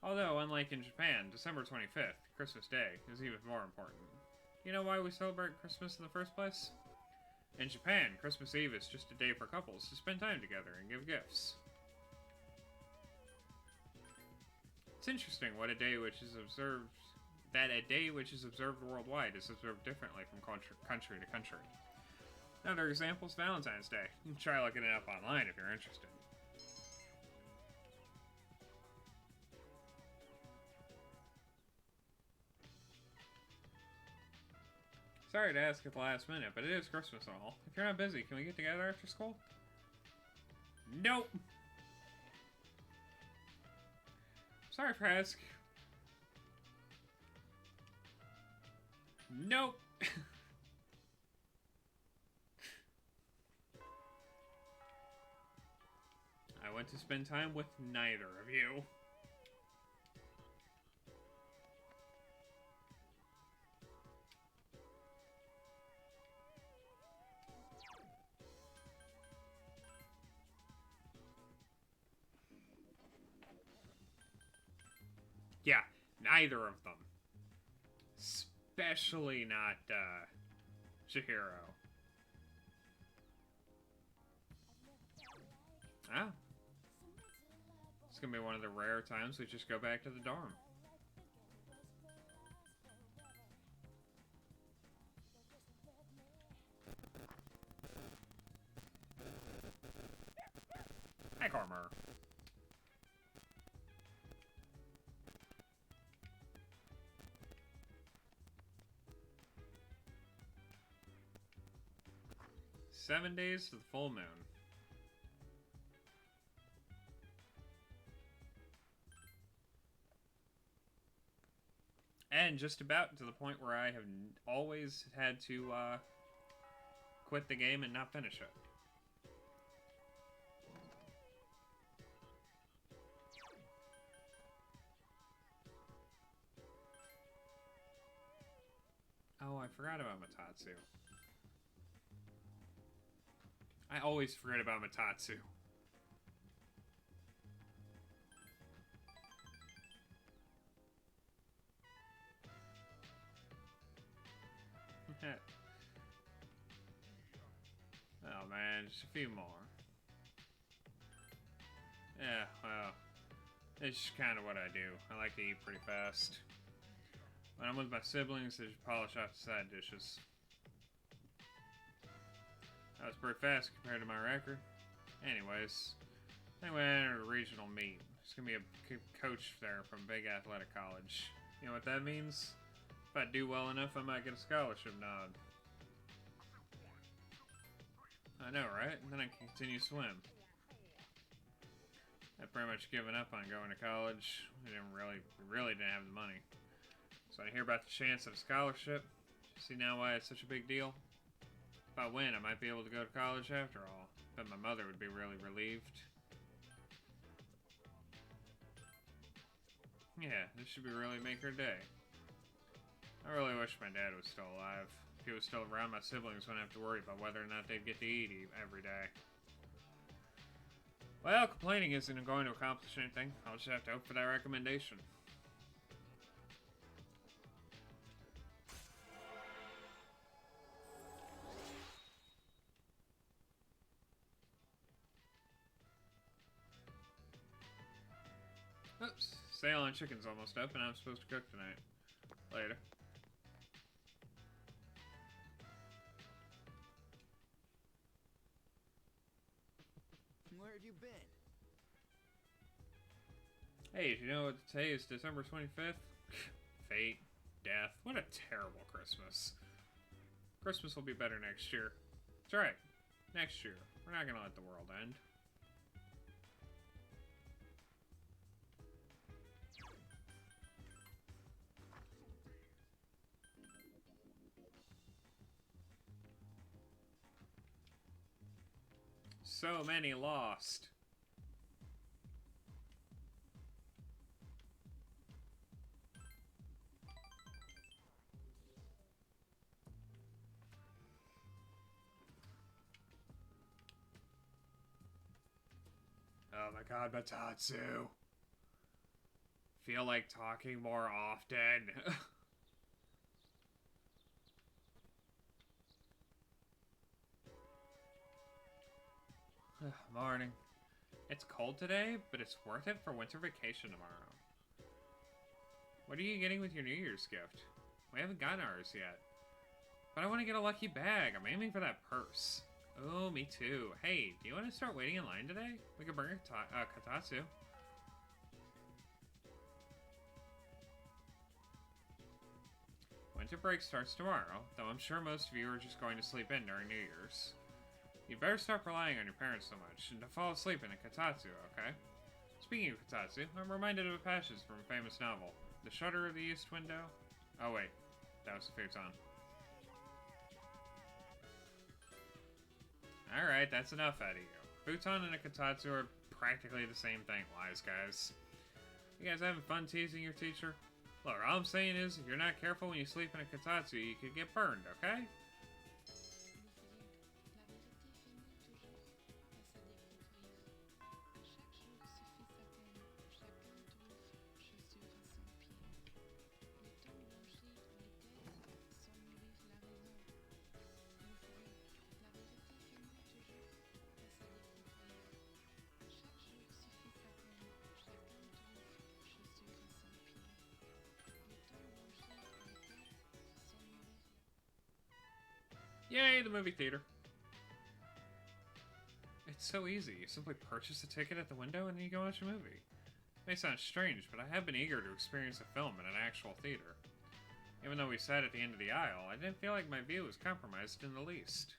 Although, unlike in Japan, December 25th, Christmas Day, is even more important. You know why we celebrate Christmas in the first place? In Japan, Christmas Eve is just a day for couples to spend time together and give gifts. It's interesting what a day which is observed worldwide is observed differently from country to country. Another example is Valentine's Day. You can try looking it up online if you're interested. Sorry to ask at the last minute, but it is Christmas and all. If you're not busy, can we get together after school? Nope! Sorry for asking. Nope! I went to spend time with neither of you. Yeah, neither of them. Especially not, Chihiro. Ah. It's gonna be one of the rare times we just go back to the dorm. Hi, Cormer. Seven days to the full moon. And just about to the point where I have always had to quit the game and not finish it. Oh, I forgot about Matatsu. I always forget about Matatsu. Oh man, just a few more. Yeah, well, it's just kind of what I do. I like to eat pretty fast. When I'm with my siblings, they just polish off the side dishes. That was pretty fast compared to my record. Anyways, I think we entered a regional meet. There's gonna be a coach there from Big Athletic College. You know what that means? If I do well enough, I might get a scholarship nod. I know, right? And then I can continue to swim. I've pretty much given up on going to college. I really didn't have the money. So I hear about the chance at a scholarship. See now why it's such a big deal? If I win, I might be able to go to college after all. But my mother would be really relieved. Yeah, this should really make her day. I really wish my dad was still alive. If he was still around, my siblings wouldn't have to worry about whether or not they'd get to eat every day. Well, complaining isn't going to accomplish anything. I'll just have to hope for that recommendation. Oops, sale on chicken's almost up and I'm supposed to cook tonight. Later. Where have you been? Hey, do you know what today is December 25th? Fate, death, what a terrible Christmas. Christmas will be better next year. That's right, next year. We're not gonna let the world end. So many lost. Oh my god, Batatsu. Feel like talking more often. Morning. It's cold today, but it's worth it for winter vacation tomorrow. What are you getting with your New Year's gift? We haven't gotten ours yet. But I want to get a lucky bag. I'm aiming for that purse. Oh, me too. Hey, do you want to start waiting in line today? We could bring a Katatsu. Winter break starts tomorrow, though I'm sure most of you are just going to sleep in during New Year's. You better stop relying on your parents so much and to fall asleep in a Katatsu, okay? Speaking of Katatsu, I'm reminded of a passage from a famous novel. The Shutter of the East Window? Oh wait, that was the futon. Alright, that's enough out of you. Futon and a Katatsu are practically the same thing, wise guys. You guys having fun teasing your teacher? Look, all I'm saying is, if you're not careful when you sleep in a Katatsu, you could get burned, okay? Yay, the movie theater. It's so easy. You simply purchase a ticket at the window and then you go watch a movie. It may sound strange, but I have been eager to experience a film in an actual theater. Even though we sat at the end of the aisle, I didn't feel like my view was compromised in the least.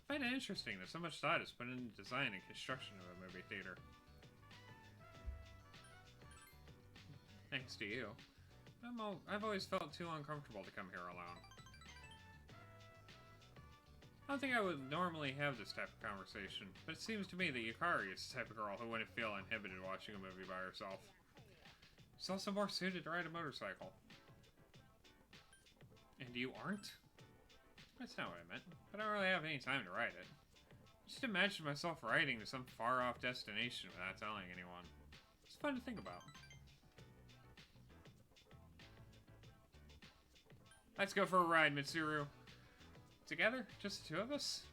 I find it interesting that so much thought is put into the design and construction of a movie theater. Thanks to you. I've always felt too uncomfortable to come here alone. I don't think I would normally have this type of conversation, but it seems to me that Yukari is the type of girl who wouldn't feel inhibited watching a movie by herself. She's also more suited to ride a motorcycle. And you aren't? That's not what I meant, but I don't really have any time to ride it. Just imagine myself riding to some far-off destination without telling anyone. It's fun to think about. Let's go for a ride, Mitsuru. Together? Just the two of us?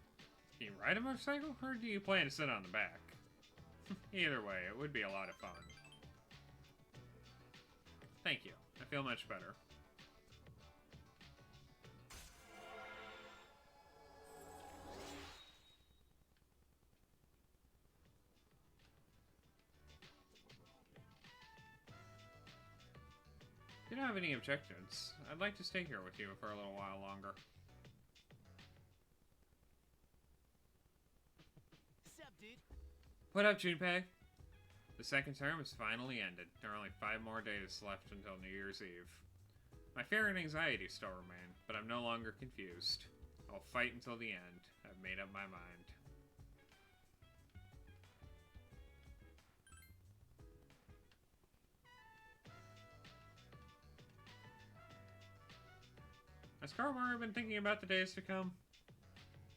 Can you ride a motorcycle, or do you plan to sit on the back? Either way, it would be a lot of fun. Thank you. I feel much better. If you don't have any objections, I'd like to stay here with you for a little while longer. What up, Junpei? The second term has finally ended. There are only 5 more days left until New Year's Eve. My fear and anxiety still remain, but I'm no longer confused. I'll fight until the end. I've made up my mind. Has Koromaru been thinking about the days to come?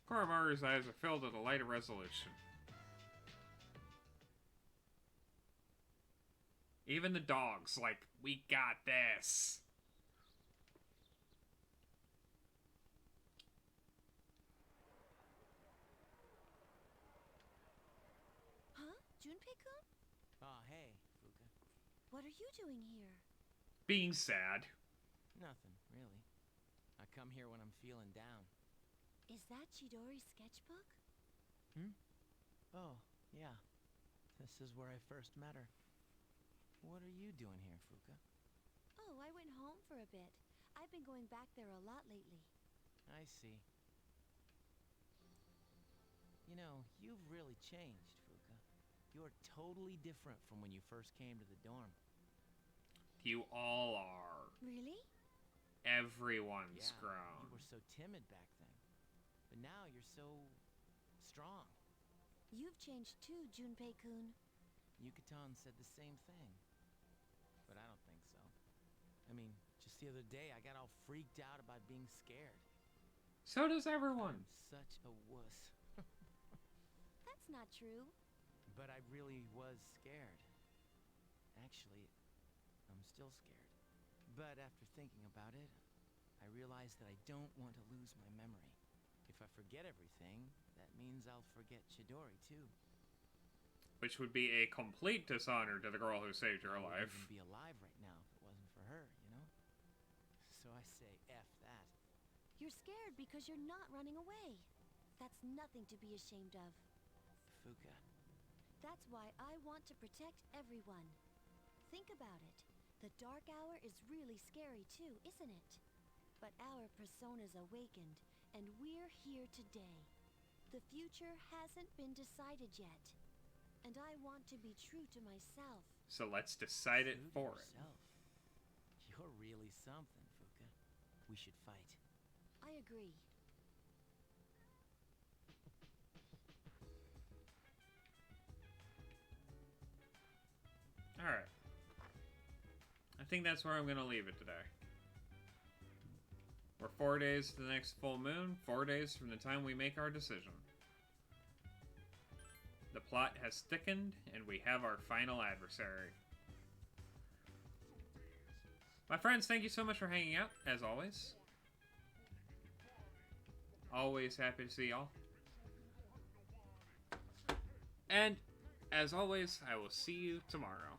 Koromaru's eyes are filled with a light of resolution. Even the dog's like, we got this. Huh? Junpei-kun? Oh, hey, Fuka. What are you doing here? Being sad. Nothing, really. I come here when I'm feeling down. Is that Chidori's sketchbook? Oh, yeah. This is where I first met her. What are you doing here, Fuka? Oh, I went home for a bit. I've been going back there a lot lately. I see. You know, you've really changed, Fuka. You're totally different from when you first came to the dorm. You all are. Really? Everyone's Yeah, grown. you were so timid back then. But now you're so strong. You've changed too, Junpei-kun. Yukaton said the same thing. But I don't think so. I mean, just the other day I got all freaked out about being scared. So does everyone. I'm such a wuss. That's not true. But I really was scared. Actually, I'm still scared. But after thinking about it, I realized that I don't want to lose my memory. If I forget everything, that means I'll forget Chidori too. Which would be a complete dishonor to the girl who saved your I life. wouldn't even be alive right now if it wasn't for her, you know? So I say F that. You're scared because you're not running away. That's nothing to be ashamed of. Fuka. That's why I want to protect everyone. Think about it. The Dark Hour is really scary too, isn't it? But our persona's awakened, and we're here today. The future hasn't been decided yet. And I want to be true to myself. So let's decide it True to for it. yourself. You're really something, Fuka. We should fight. I agree. Alright. I think that's where I'm going to leave it today. We're 4 days to the next full moon, 4 days from the time we make our decision. The plot has thickened, and we have our final adversary. My friends, thank you so much for hanging out, as always. Always happy to see y'all. And, as always, I will see you tomorrow.